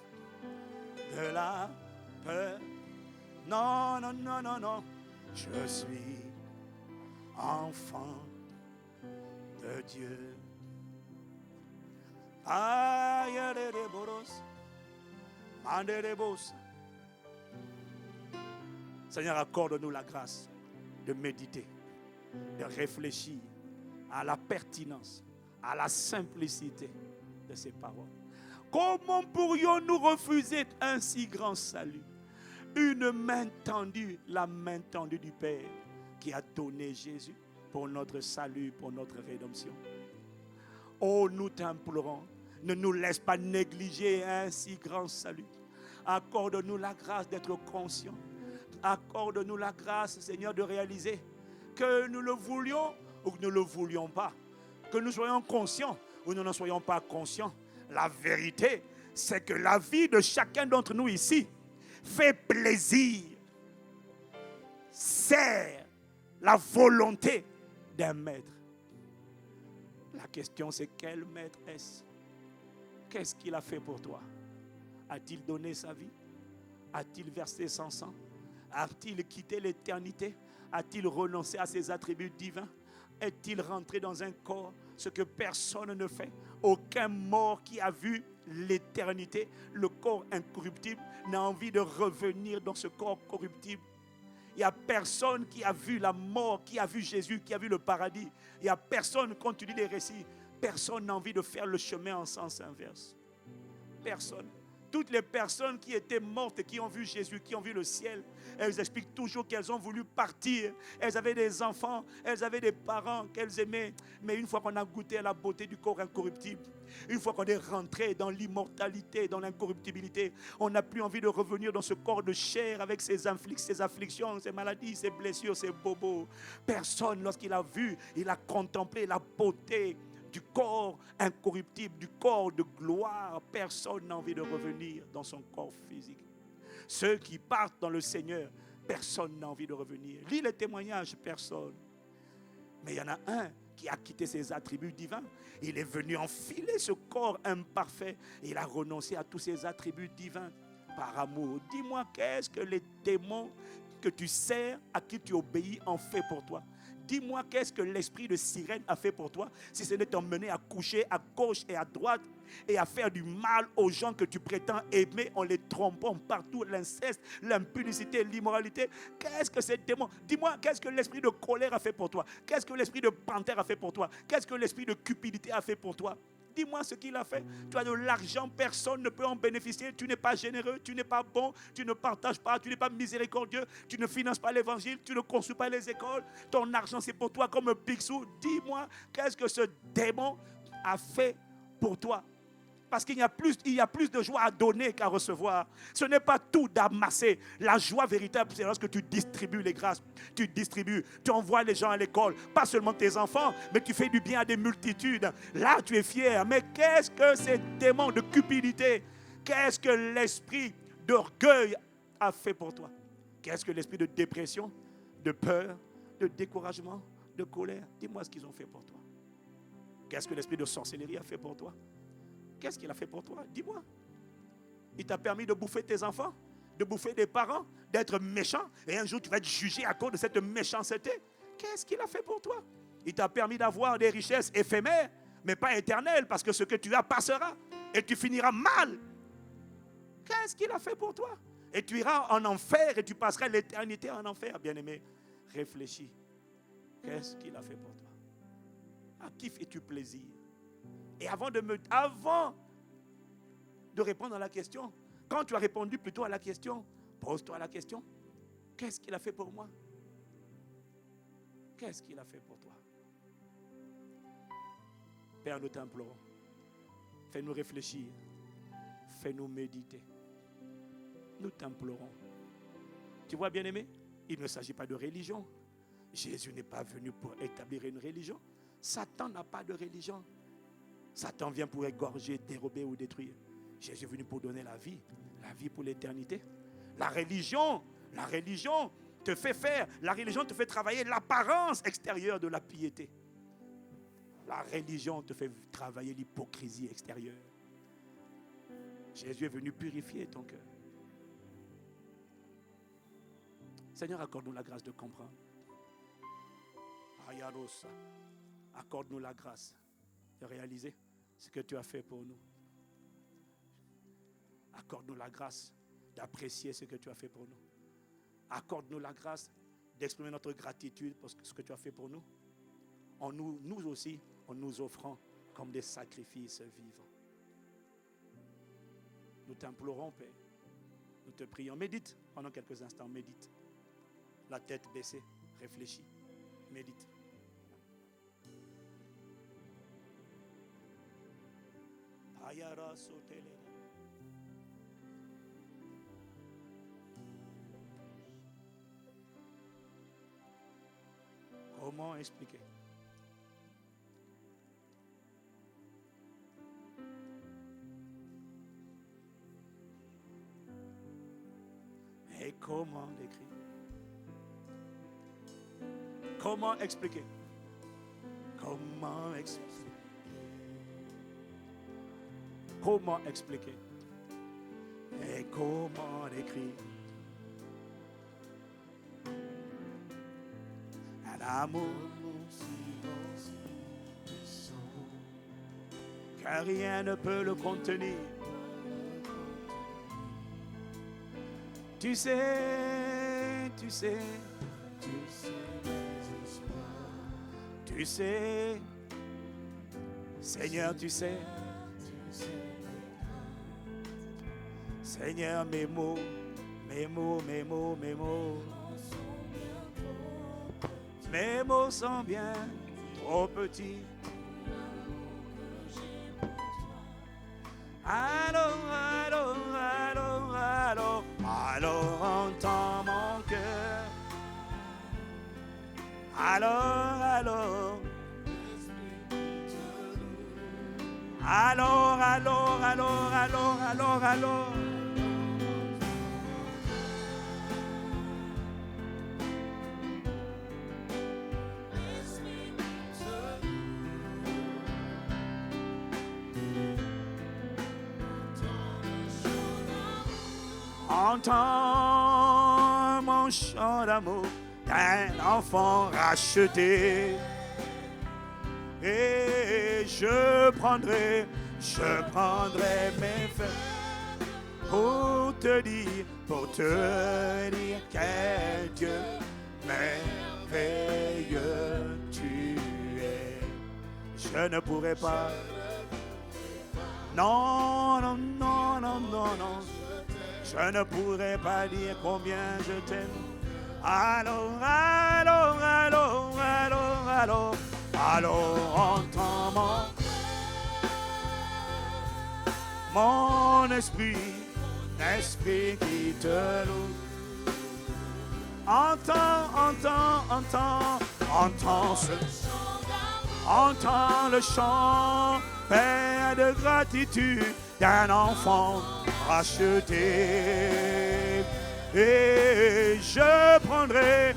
de la peur. Non, non, non, non, non. Je suis enfant de Dieu. Seigneur, accorde-nous la grâce de méditer, de réfléchir à la pertinence, à la simplicité de ces paroles. Comment pourrions-nous refuser un si grand salut? Une main tendue, la main tendue du Père qui a donné Jésus pour notre salut, pour notre rédemption. Oh, nous t'implorons, ne nous laisse pas négliger un si grand salut. Accorde-nous la grâce d'être conscients. Accorde-nous la grâce, Seigneur, de réaliser que nous le voulions ou que nous ne le voulions pas. Que nous soyons conscients ou nous n'en soyons pas conscients. La vérité, c'est que la vie de chacun d'entre nous ici fait plaisir, sert la volonté d'un maître. La question, c'est quel maître est-ce? Qu'est-ce qu'il a fait pour toi? A-t-il donné sa vie? A-t-il versé son sang? A-t-il quitté l'éternité? A-t-il renoncé à ses attributs divins? Est-il rentré dans un corps, ce que personne ne fait? Aucun mort qui a vu l'éternité, le corps incorruptible, n'a envie de revenir dans ce corps corruptible. Il n'y a personne qui a vu la mort, qui a vu Jésus, qui a vu le paradis. Il n'y a personne, quand tu lis les récits, personne n'a envie de faire le chemin en sens inverse. Personne. Toutes les personnes qui étaient mortes, qui ont vu Jésus, qui ont vu le ciel, elles expliquent toujours qu'elles ont voulu partir. Elles avaient des enfants, elles avaient des parents qu'elles aimaient. Mais une fois qu'on a goûté à la beauté du corps incorruptible, une fois qu'on est rentré dans l'immortalité, dans l'incorruptibilité, on n'a plus envie de revenir dans ce corps de chair avec ses afflictions, ses maladies, ses blessures, ses bobos. Personne, lorsqu'il a vu, il a contemplé la beauté du corps incorruptible, du corps de gloire. Personne n'a envie de revenir dans son corps physique. Ceux qui partent dans le Seigneur, personne n'a envie de revenir. Lis les témoignages, personne. Mais il y en a un qui a quitté ses attributs divins. Il est venu enfiler ce corps imparfait. Et il a renoncé à tous ses attributs divins par amour. Dis-moi, qu'est-ce que les démons que tu sers, à qui tu obéis, ont fait pour toi? Dis-moi, qu'est-ce que l'esprit de sirène a fait pour toi, si ce n'est t'emmener à coucher à gauche et à droite et à faire du mal aux gens que tu prétends aimer en les trompant partout, l'inceste, l'impudicité, l'immoralité. Qu'est-ce que ces démons? Dis-moi, qu'est-ce que l'esprit de colère a fait pour toi? Qu'est-ce que l'esprit de panthère a fait pour toi? Qu'est-ce que l'esprit de cupidité a fait pour toi? Dis-moi ce qu'il a fait. Tu as de l'argent, personne ne peut en bénéficier. Tu n'es pas généreux, tu n'es pas bon, tu ne partages pas, tu n'es pas miséricordieux, tu ne finances pas l'évangile, tu ne construis pas les écoles. Ton argent, c'est pour toi comme un picsou. Dis-moi, qu'est-ce que ce démon a fait pour toi? Parce qu'il y a plus de joie à donner qu'à recevoir. Ce n'est pas tout d'amasser. La joie véritable, c'est lorsque tu distribues les grâces. Tu distribues, tu envoies les gens à l'école. Pas seulement tes enfants, mais tu fais du bien à des multitudes. Là, tu es fier. Mais qu'est-ce que ces démons de cupidité? Qu'est-ce que l'esprit d'orgueil a fait pour toi? Qu'est-ce que l'esprit de dépression, de peur, de découragement, de colère? Dis-moi ce qu'ils ont fait pour toi. Qu'est-ce que l'esprit de sorcellerie a fait pour toi? Qu'est-ce qu'il a fait pour toi? Dis-moi. Il t'a permis de bouffer tes enfants, de bouffer des parents, d'être méchant. Et un jour, tu vas être jugé à cause de cette méchanceté. Qu'est-ce qu'il a fait pour toi? Il t'a permis d'avoir des richesses éphémères, mais pas éternelles, parce que ce que tu as passera. Et tu finiras mal. Qu'est-ce qu'il a fait pour toi? Et tu iras en enfer et tu passeras l'éternité en enfer. Bien-aimé, réfléchis. Qu'est-ce qu'il a fait pour toi? À qui fais-tu plaisir? Et avant de répondre à la question, quand tu as répondu plutôt à la question, pose-toi la question. Qu'est-ce qu'il a fait pour moi? Qu'est-ce qu'il a fait pour toi? Père, nous t'implorons. Fais-nous réfléchir. Fais-nous méditer. Nous t'implorons. Tu vois, bien-aimé, il ne s'agit pas de religion. Jésus n'est pas venu pour établir une religion. Satan n'a pas de religion. Satan vient pour égorger, dérober ou détruire. Jésus est venu pour donner la vie pour l'éternité. La religion te fait faire, la religion te fait travailler l'apparence extérieure de la piété. La religion te fait travailler l'hypocrisie extérieure. Jésus est venu purifier ton cœur. Seigneur, accorde-nous la grâce de comprendre. Accorde-nous la grâce de réaliser ce que tu as fait pour nous. Accorde-nous la grâce d'apprécier ce que tu as fait pour nous. Accorde-nous la grâce d'exprimer notre gratitude pour ce que tu as fait pour nous. Nous aussi, en nous offrant comme des sacrifices vivants. t'implorons, Père. Nous te prions. Médite pendant quelques instants. Médite. La tête baissée. Réfléchis. Médite. Comment expliquer? Et comment décrire? Comment expliquer? Comment expliquer? Comment expliquer? Et comment décrire? Un amour car rien ne peut le contenir. Tu sais, tu sais, tu sais, Seigneur, tu sais, Seigneur, mes mots, mes mots, mes mots, mes mots, mes mots sont bien trop petits. Alors entends mon cœur. Alors entends mon chant d'amour d'un enfant racheté. Et je prendrai mes fers pour te dire quel Dieu merveilleux tu es. Je ne pourrai pas, non, non, non, non, non, non, je ne pourrai pas dire combien je t'aime. Alors, entends mon esprit qui te loue. Entends le chant, Père, de gratitude d'un enfant racheté. Et je prendrai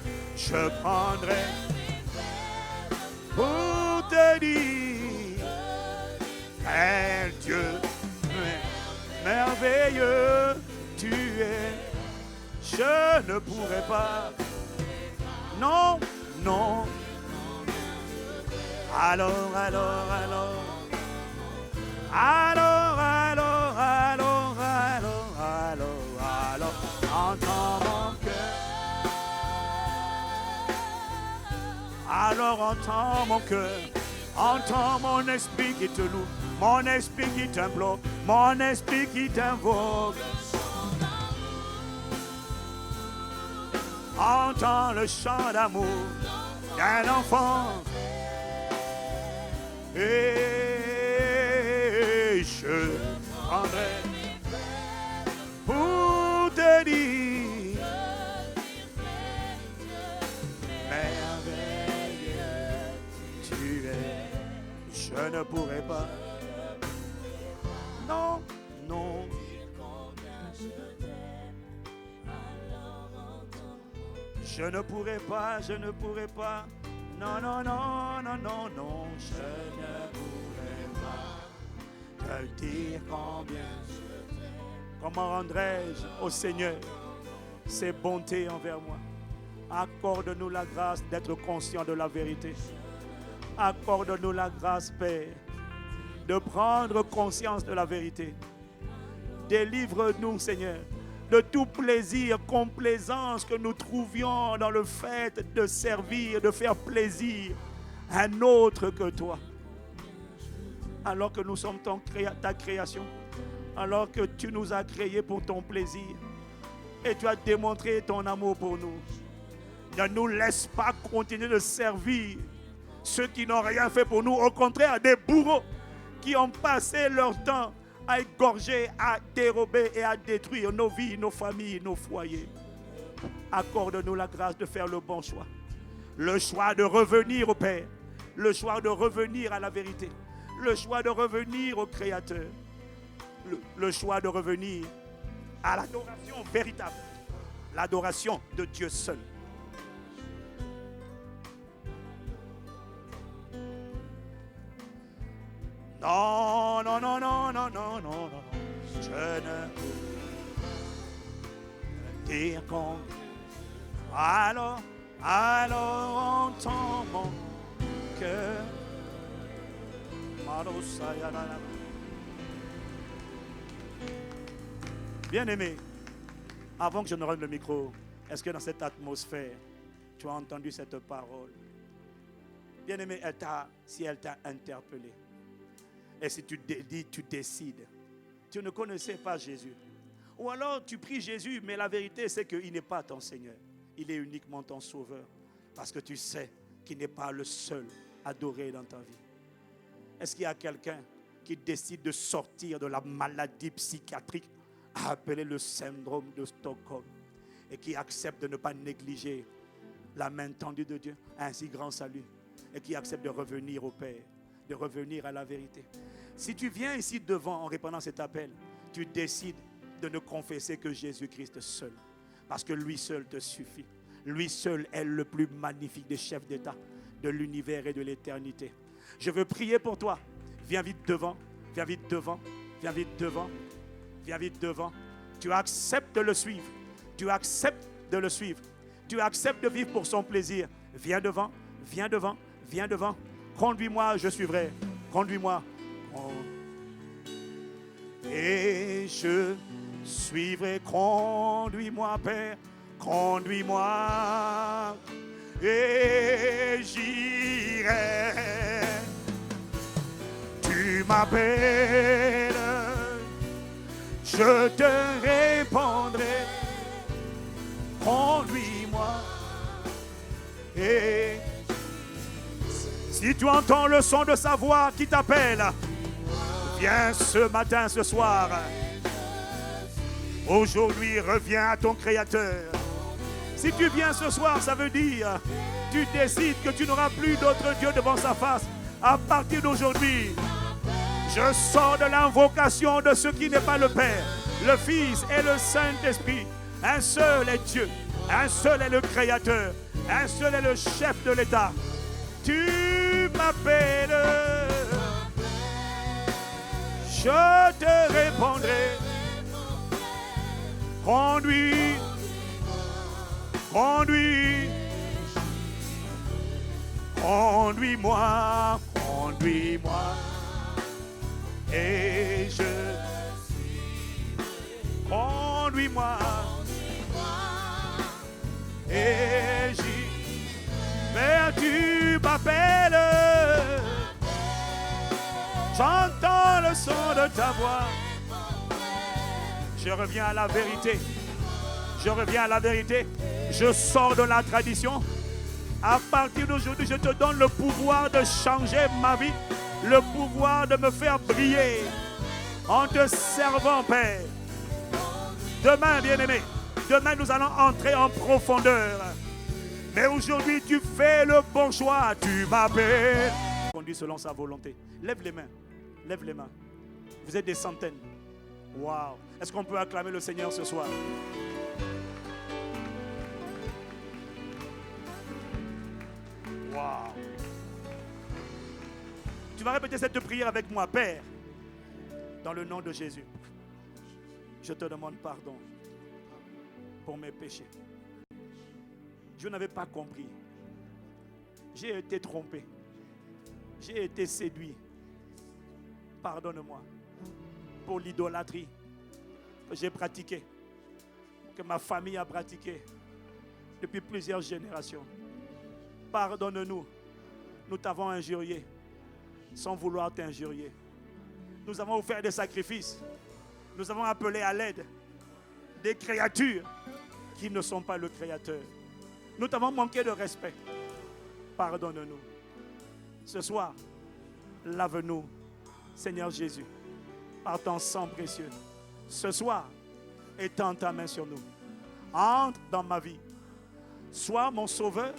pour te dire quel Dieu merveilleux tu es. Je ne pourrai pas, non, non. Alors, entends mon cœur. Alors entends mon cœur, entends mon esprit qui te loue, mon esprit qui t'implore, mon esprit qui t'invoque. Entends le chant d'amour d'un enfant. Et je prendrai pour te dire merveilleux tu es. Je ne pourrai pas, non, non. Je ne pourrai pas, non, non, non, non, non, non, je ne pourrai pas te dire combien. Comment rendrai-je au Seigneur ses bontés envers moi? Accorde-nous la grâce d'être conscient de la vérité. Accorde-nous la grâce, Père, de prendre conscience de la vérité. Délivre-nous, Seigneur, de tout plaisir, complaisance que nous trouvions dans le fait de servir, de faire plaisir à un autre que toi. Alors que nous sommes ta création, alors que tu nous as créés pour ton plaisir et tu as démontré ton amour pour nous. Ne nous laisse pas continuer de servir ceux qui n'ont rien fait pour nous. Au contraire, des bourreaux qui ont passé leur temps à égorger, à dérober et à détruire nos vies, nos familles, nos foyers. Accorde-nous la grâce de faire le bon choix. Le choix de revenir au Père. Le choix de revenir à la vérité. Le choix de revenir au Créateur. Le choix de revenir à l'adoration véritable. L'adoration de Dieu seul. Non, non, non, non, non, non, non, non. Je ne peux dire qu'on. Alors entends mon cœur. Bien-aimé, avant que je ne rende le micro, est-ce que dans cette atmosphère, tu as entendu cette parole? Bien-aimé, si elle t'a interpellé, et si tu décides, tu ne connaissais pas Jésus, ou alors tu pries Jésus, mais la vérité c'est qu'il n'est pas ton Seigneur, il est uniquement ton Sauveur, parce que tu sais qu'il n'est pas le seul adoré dans ta vie. Est-ce qu'il y a quelqu'un qui décide de sortir de la maladie psychiatrique appelée le syndrome de Stockholm et qui accepte de ne pas négliger la main tendue de Dieu, un si grand salut, et qui accepte de revenir au Père, de revenir à la vérité? Si tu viens ici devant en répondant à cet appel, tu décides de ne confesser que Jésus-Christ seul, parce que lui seul te suffit. Lui seul est le plus magnifique des chefs d'État de l'univers et de l'éternité. Je veux prier pour toi. Viens vite devant, viens vite devant, viens vite devant, viens vite devant. Tu acceptes de le suivre. Tu acceptes de le suivre. Tu acceptes de vivre pour son plaisir. Viens devant, viens devant, viens devant. Conduis-moi, je suivrai. Conduis-moi. Et je suivrai. Conduis-moi, Père. Conduis-moi. Et j'irai. Tu m'appelles, je te répondrai. Conduis-moi. Et si tu entends le son de sa voix qui t'appelle, viens ce matin, ce soir. Aujourd'hui, reviens à ton Créateur. Si tu viens ce soir, ça veut dire tu décides que tu n'auras plus d'autre Dieu devant sa face. À partir d'aujourd'hui, je sors de l'invocation de ce qui n'est pas le Père, le Fils et le Saint-Esprit. Un seul est Dieu, un seul est le Créateur, un seul est le chef de l'État. Tu m'appelles, je te répondrai. Conduis, conduis, conduis-moi, conduis-moi. Et je conduis-moi. Et j'y vais, tu m'appelles. J'entends le son de ta voix. Je reviens à la vérité. Je reviens à la vérité. Je sors de la tradition. À partir d'aujourd'hui, je te donne le pouvoir de changer ma vie. Le pouvoir de me faire briller en te servant, Père. Demain, bien-aimé, demain nous allons entrer en profondeur. Mais aujourd'hui, tu fais le bon choix. Tu m'appelles. Conduis selon sa volonté. Lève les mains. Lève les mains. Vous êtes des centaines. Waouh. Est-ce qu'on peut acclamer le Seigneur ce soir? Waouh. Tu vas répéter cette prière avec moi. Père, dans le nom de Jésus, je te demande pardon pour mes péchés. Je n'avais pas compris. J'ai été trompé. J'ai été séduit. Pardonne-moi pour l'idolâtrie que j'ai pratiquée, que ma famille a pratiquée depuis plusieurs générations. Pardonne-nous. Nous t'avons injurié sans vouloir t'injurier. Nous avons offert des sacrifices Nous avons appelé à l'aide des créatures qui ne sont pas le Créateur. Nous t'avons manqué de respect. Pardonne-nous. Ce soir, lave-nous, Seigneur Jésus, par ton sang précieux. Ce soir, étends ta main sur nous. Entre dans ma vie. Sois mon sauveur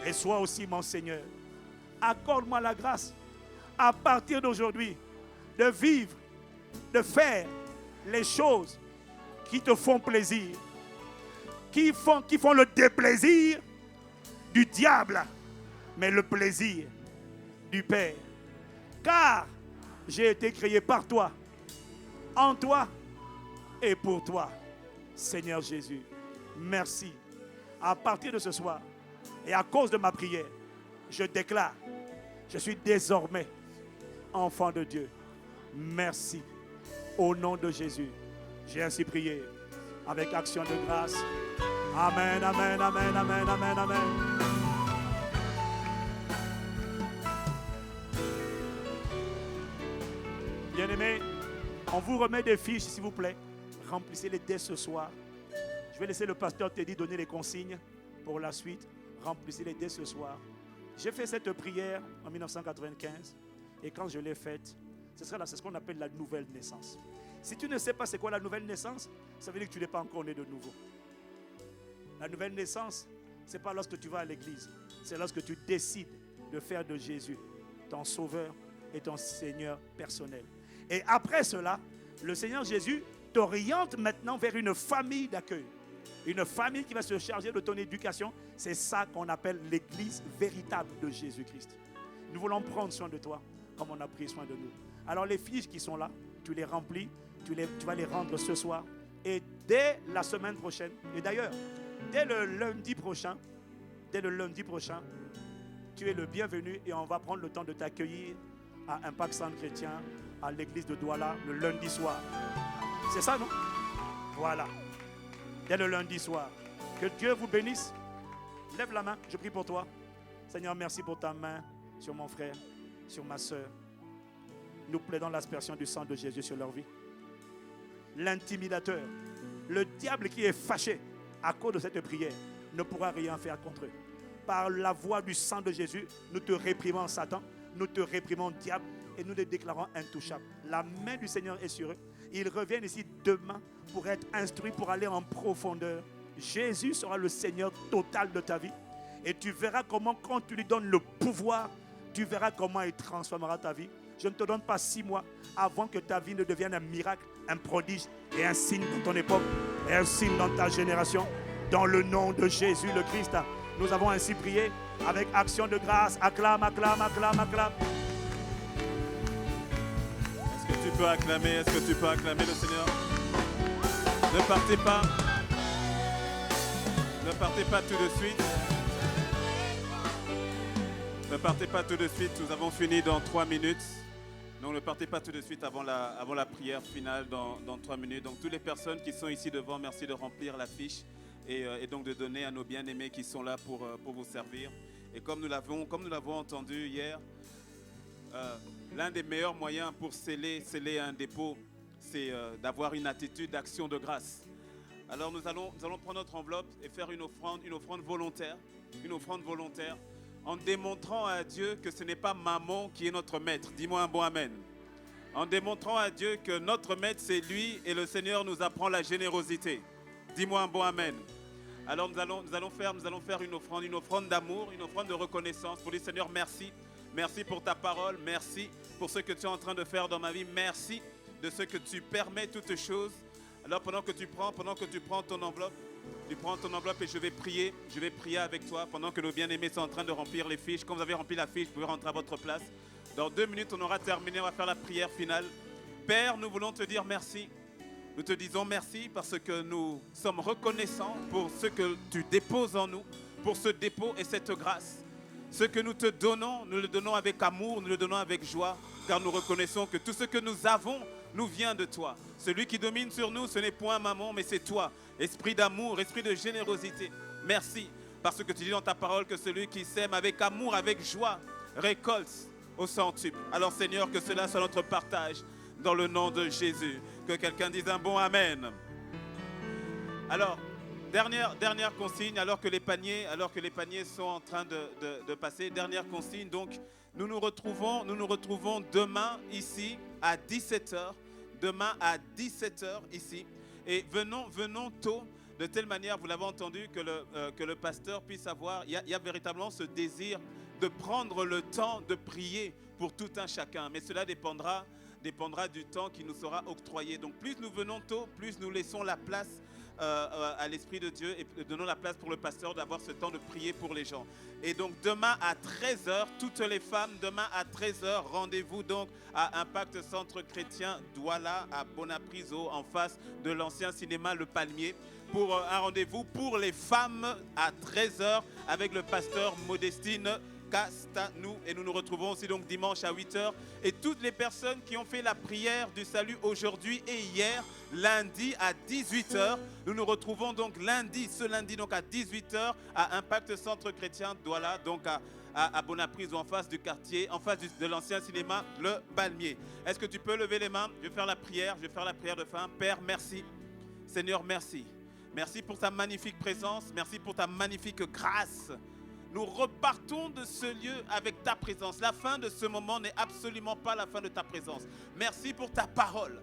et sois aussi mon Seigneur. Accorde-moi la grâce, à partir d'aujourd'hui, de vivre, de faire les choses qui te font plaisir, qui font le déplaisir du diable, mais le plaisir du Père. Car j'ai été créé par toi, en toi et pour toi, Seigneur Jésus. Merci. À partir de ce soir, et à cause de ma prière, je déclare, je suis désormais enfant de Dieu. Merci. Au nom de Jésus, j'ai ainsi prié avec action de grâce. Amen, amen, amen, amen, amen, amen. Bien-aimés, on vous remet des fiches, s'il vous plaît. Remplissez-les dès ce soir. Je vais laisser le pasteur Teddy donner les consignes pour la suite. Remplissez-les dès ce soir. J'ai fait cette prière en 1995 et quand je l'ai faite, c'est ce qu'on appelle la nouvelle naissance. Si tu ne sais pas c'est quoi la nouvelle naissance, ça veut dire que tu n'es pas encore né de nouveau. La nouvelle naissance, ce n'est pas lorsque tu vas à l'église, c'est lorsque tu décides de faire de Jésus ton sauveur et ton Seigneur personnel. Et après cela, le Seigneur Jésus t'oriente maintenant vers une famille d'accueil. Une famille qui va se charger de ton éducation. C'est ça qu'on appelle l'église véritable de Jésus-Christ. Nous voulons prendre soin de toi comme on a pris soin de nous. Alors les fiches qui sont là, tu les remplis, tu vas les rendre ce soir. Et dès la semaine prochaine, et d'ailleurs, dès le lundi prochain, tu es le bienvenu et on va prendre le temps de t'accueillir à Impact Centre Chrétien, à l'église de Douala, le lundi soir. C'est ça, non? Voilà. Dès le lundi soir. Que Dieu vous bénisse. Lève la main, je prie pour toi. Seigneur, merci pour ta main sur mon frère, sur ma soeur. Nous plaidons l'aspersion du sang de Jésus sur leur vie. L'intimidateur, le diable qui est fâché à cause de cette prière, ne pourra rien faire contre eux. Par la voix du sang de Jésus, nous te réprimons, Satan, nous te réprimons, diable, et nous les déclarons intouchables. La main du Seigneur est sur eux. Ils reviennent ici demain pour être instruits, pour aller en profondeur. Jésus sera le Seigneur total de ta vie. Et tu verras comment, quand tu lui donnes le pouvoir, tu verras comment il transformera ta vie. Je ne te donne pas 6 mois avant que ta vie ne devienne un miracle, un prodige et un signe dans ton époque et un signe dans ta génération. Dans le nom de Jésus le Christ, nous avons ainsi prié avec action de grâce. Acclame, acclame, acclame, acclame. Est-ce que tu peux acclamer? Est-ce que tu peux acclamer le Seigneur? Ne partez pas. Ne partez pas tout de suite. Ne partez pas tout de suite. Nous avons fini dans 3 minutes. Donc ne partez pas tout de suite avant la prière finale dans 3 minutes. Donc toutes les personnes qui sont ici devant, merci de remplir la fiche et donc de donner à nos bien-aimés qui sont là pour vous servir. Et comme nous l'avons entendu hier, l'un des meilleurs moyens pour sceller un dépôt, c'est d'avoir une attitude d'action de grâce. Alors nous allons prendre notre enveloppe et faire une offrande volontaire, en démontrant à Dieu que ce n'est pas maman qui est notre maître. Dis-moi un bon amen. En démontrant à Dieu que notre maître c'est lui et le Seigneur nous apprend la générosité. Dis-moi un bon amen. Alors nous allons faire une offrande d'amour, une offrande de reconnaissance pour dire Seigneur merci. Merci pour ta parole, merci pour ce que tu es en train de faire dans ma vie, merci de ce que tu permets toutes choses. Alors pendant que tu prends ton enveloppe, tu prends ton enveloppe et je vais prier avec toi pendant que nos bien-aimés sont en train de remplir les fiches. Quand vous avez rempli la fiche, vous pouvez rentrer à votre place. Dans 2 minutes, on aura terminé, on va faire la prière finale. Père, nous voulons te dire merci. Nous te disons merci parce que nous sommes reconnaissants pour ce que tu déposes en nous, pour ce dépôt et cette grâce. Ce que nous te donnons, nous le donnons avec amour, nous le donnons avec joie, car nous reconnaissons que tout ce que nous avons nous vient de toi. Celui qui domine sur nous, ce n'est point maman, mais c'est toi. Esprit d'amour, esprit de générosité. Merci, parce que tu dis dans ta parole que celui qui sème avec amour, avec joie, récolte au centuple. Alors Seigneur, que cela soit notre partage dans le nom de Jésus. Que quelqu'un dise un bon amen. Alors, dernière consigne, alors que les paniers sont en train de passer, dernière consigne, donc nous nous retrouvons demain ici à 17h, demain à 17h ici, et venons tôt, de telle manière, vous l'avez entendu, que le pasteur puisse avoir, il y a véritablement ce désir de prendre le temps de prier pour tout un chacun, mais cela dépendra du temps qui nous sera octroyé. Donc plus nous venons tôt, plus nous laissons la place à l'Esprit de Dieu et donnons la place pour le pasteur d'avoir ce temps de prier pour les gens. Et donc demain à 13h, toutes les femmes, demain à 13h, rendez-vous donc à Impact Centre Chrétien Douala à Bonapriso, en face de l'ancien cinéma Le Palmier, pour un rendez-vous pour les femmes à 13h avec le pasteur Modestine Castanou. Et nous nous retrouvons aussi donc dimanche à 8h. Et toutes les personnes qui ont fait la prière du salut aujourd'hui et hier, lundi à 18h, nous nous retrouvons donc ce lundi donc à 18h à Impact Centre Chrétien Douala, donc à Bonapriso, en face du quartier, en face de l'ancien cinéma Le Palmier. Est-ce que tu peux lever les mains? Je vais faire la prière de fin. Père, merci. Seigneur, merci. Merci pour ta magnifique présence. Merci pour ta magnifique grâce. Nous repartons de ce lieu avec ta présence. La fin de ce moment n'est absolument pas la fin de ta présence. Merci pour ta parole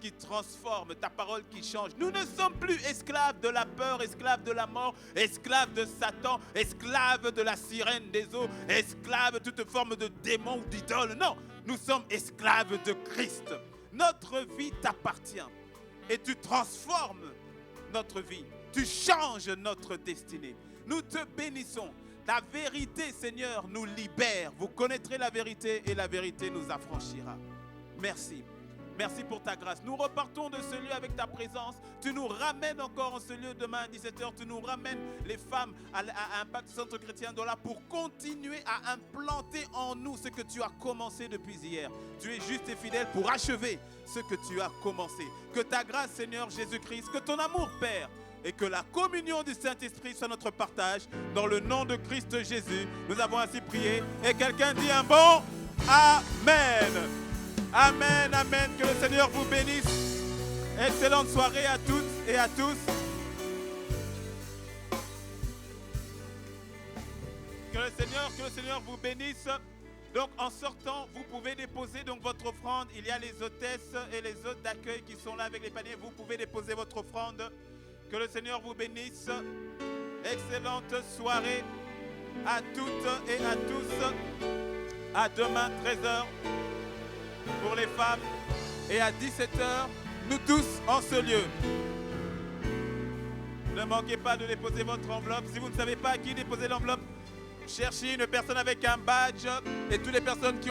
qui transforme, ta parole qui change. Nous ne sommes plus esclaves de la peur, esclaves de la mort, esclaves de Satan, esclaves de la sirène des eaux, esclaves de toute forme de démon ou d'idole. Non, nous sommes esclaves de Christ. Notre vie t'appartient et tu transformes notre vie. Tu changes notre destinée. Nous te bénissons. Ta vérité, Seigneur, nous libère. Vous connaîtrez la vérité et la vérité nous affranchira. Merci. Merci pour ta grâce. Nous repartons de ce lieu avec ta présence. Tu nous ramènes encore en ce lieu demain à 17h. Tu nous ramènes les femmes à Impact Centre Chrétien Douala pour continuer à implanter en nous ce que tu as commencé depuis hier. Tu es juste et fidèle pour achever ce que tu as commencé. Que ta grâce, Seigneur Jésus-Christ, que ton amour, Père, et que la communion du Saint-Esprit soit notre partage. Dans le nom de Christ Jésus, nous avons ainsi prié. Et quelqu'un dit un bon Amen. Amen, amen. Que le Seigneur vous bénisse. Excellente soirée à toutes et à tous. Que le Seigneur vous bénisse. Donc en sortant, vous pouvez déposer donc votre offrande. Il y a les hôtesses et les hôtes d'accueil qui sont là avec les paniers. Vous pouvez déposer votre offrande. Que le Seigneur vous bénisse. Excellente soirée à toutes et à tous. À demain 13h pour les femmes et à 17h, nous tous en ce lieu. Ne manquez pas de déposer votre enveloppe. Si vous ne savez pas à qui déposer l'enveloppe, cherchez une personne avec un badge et toutes les personnes qui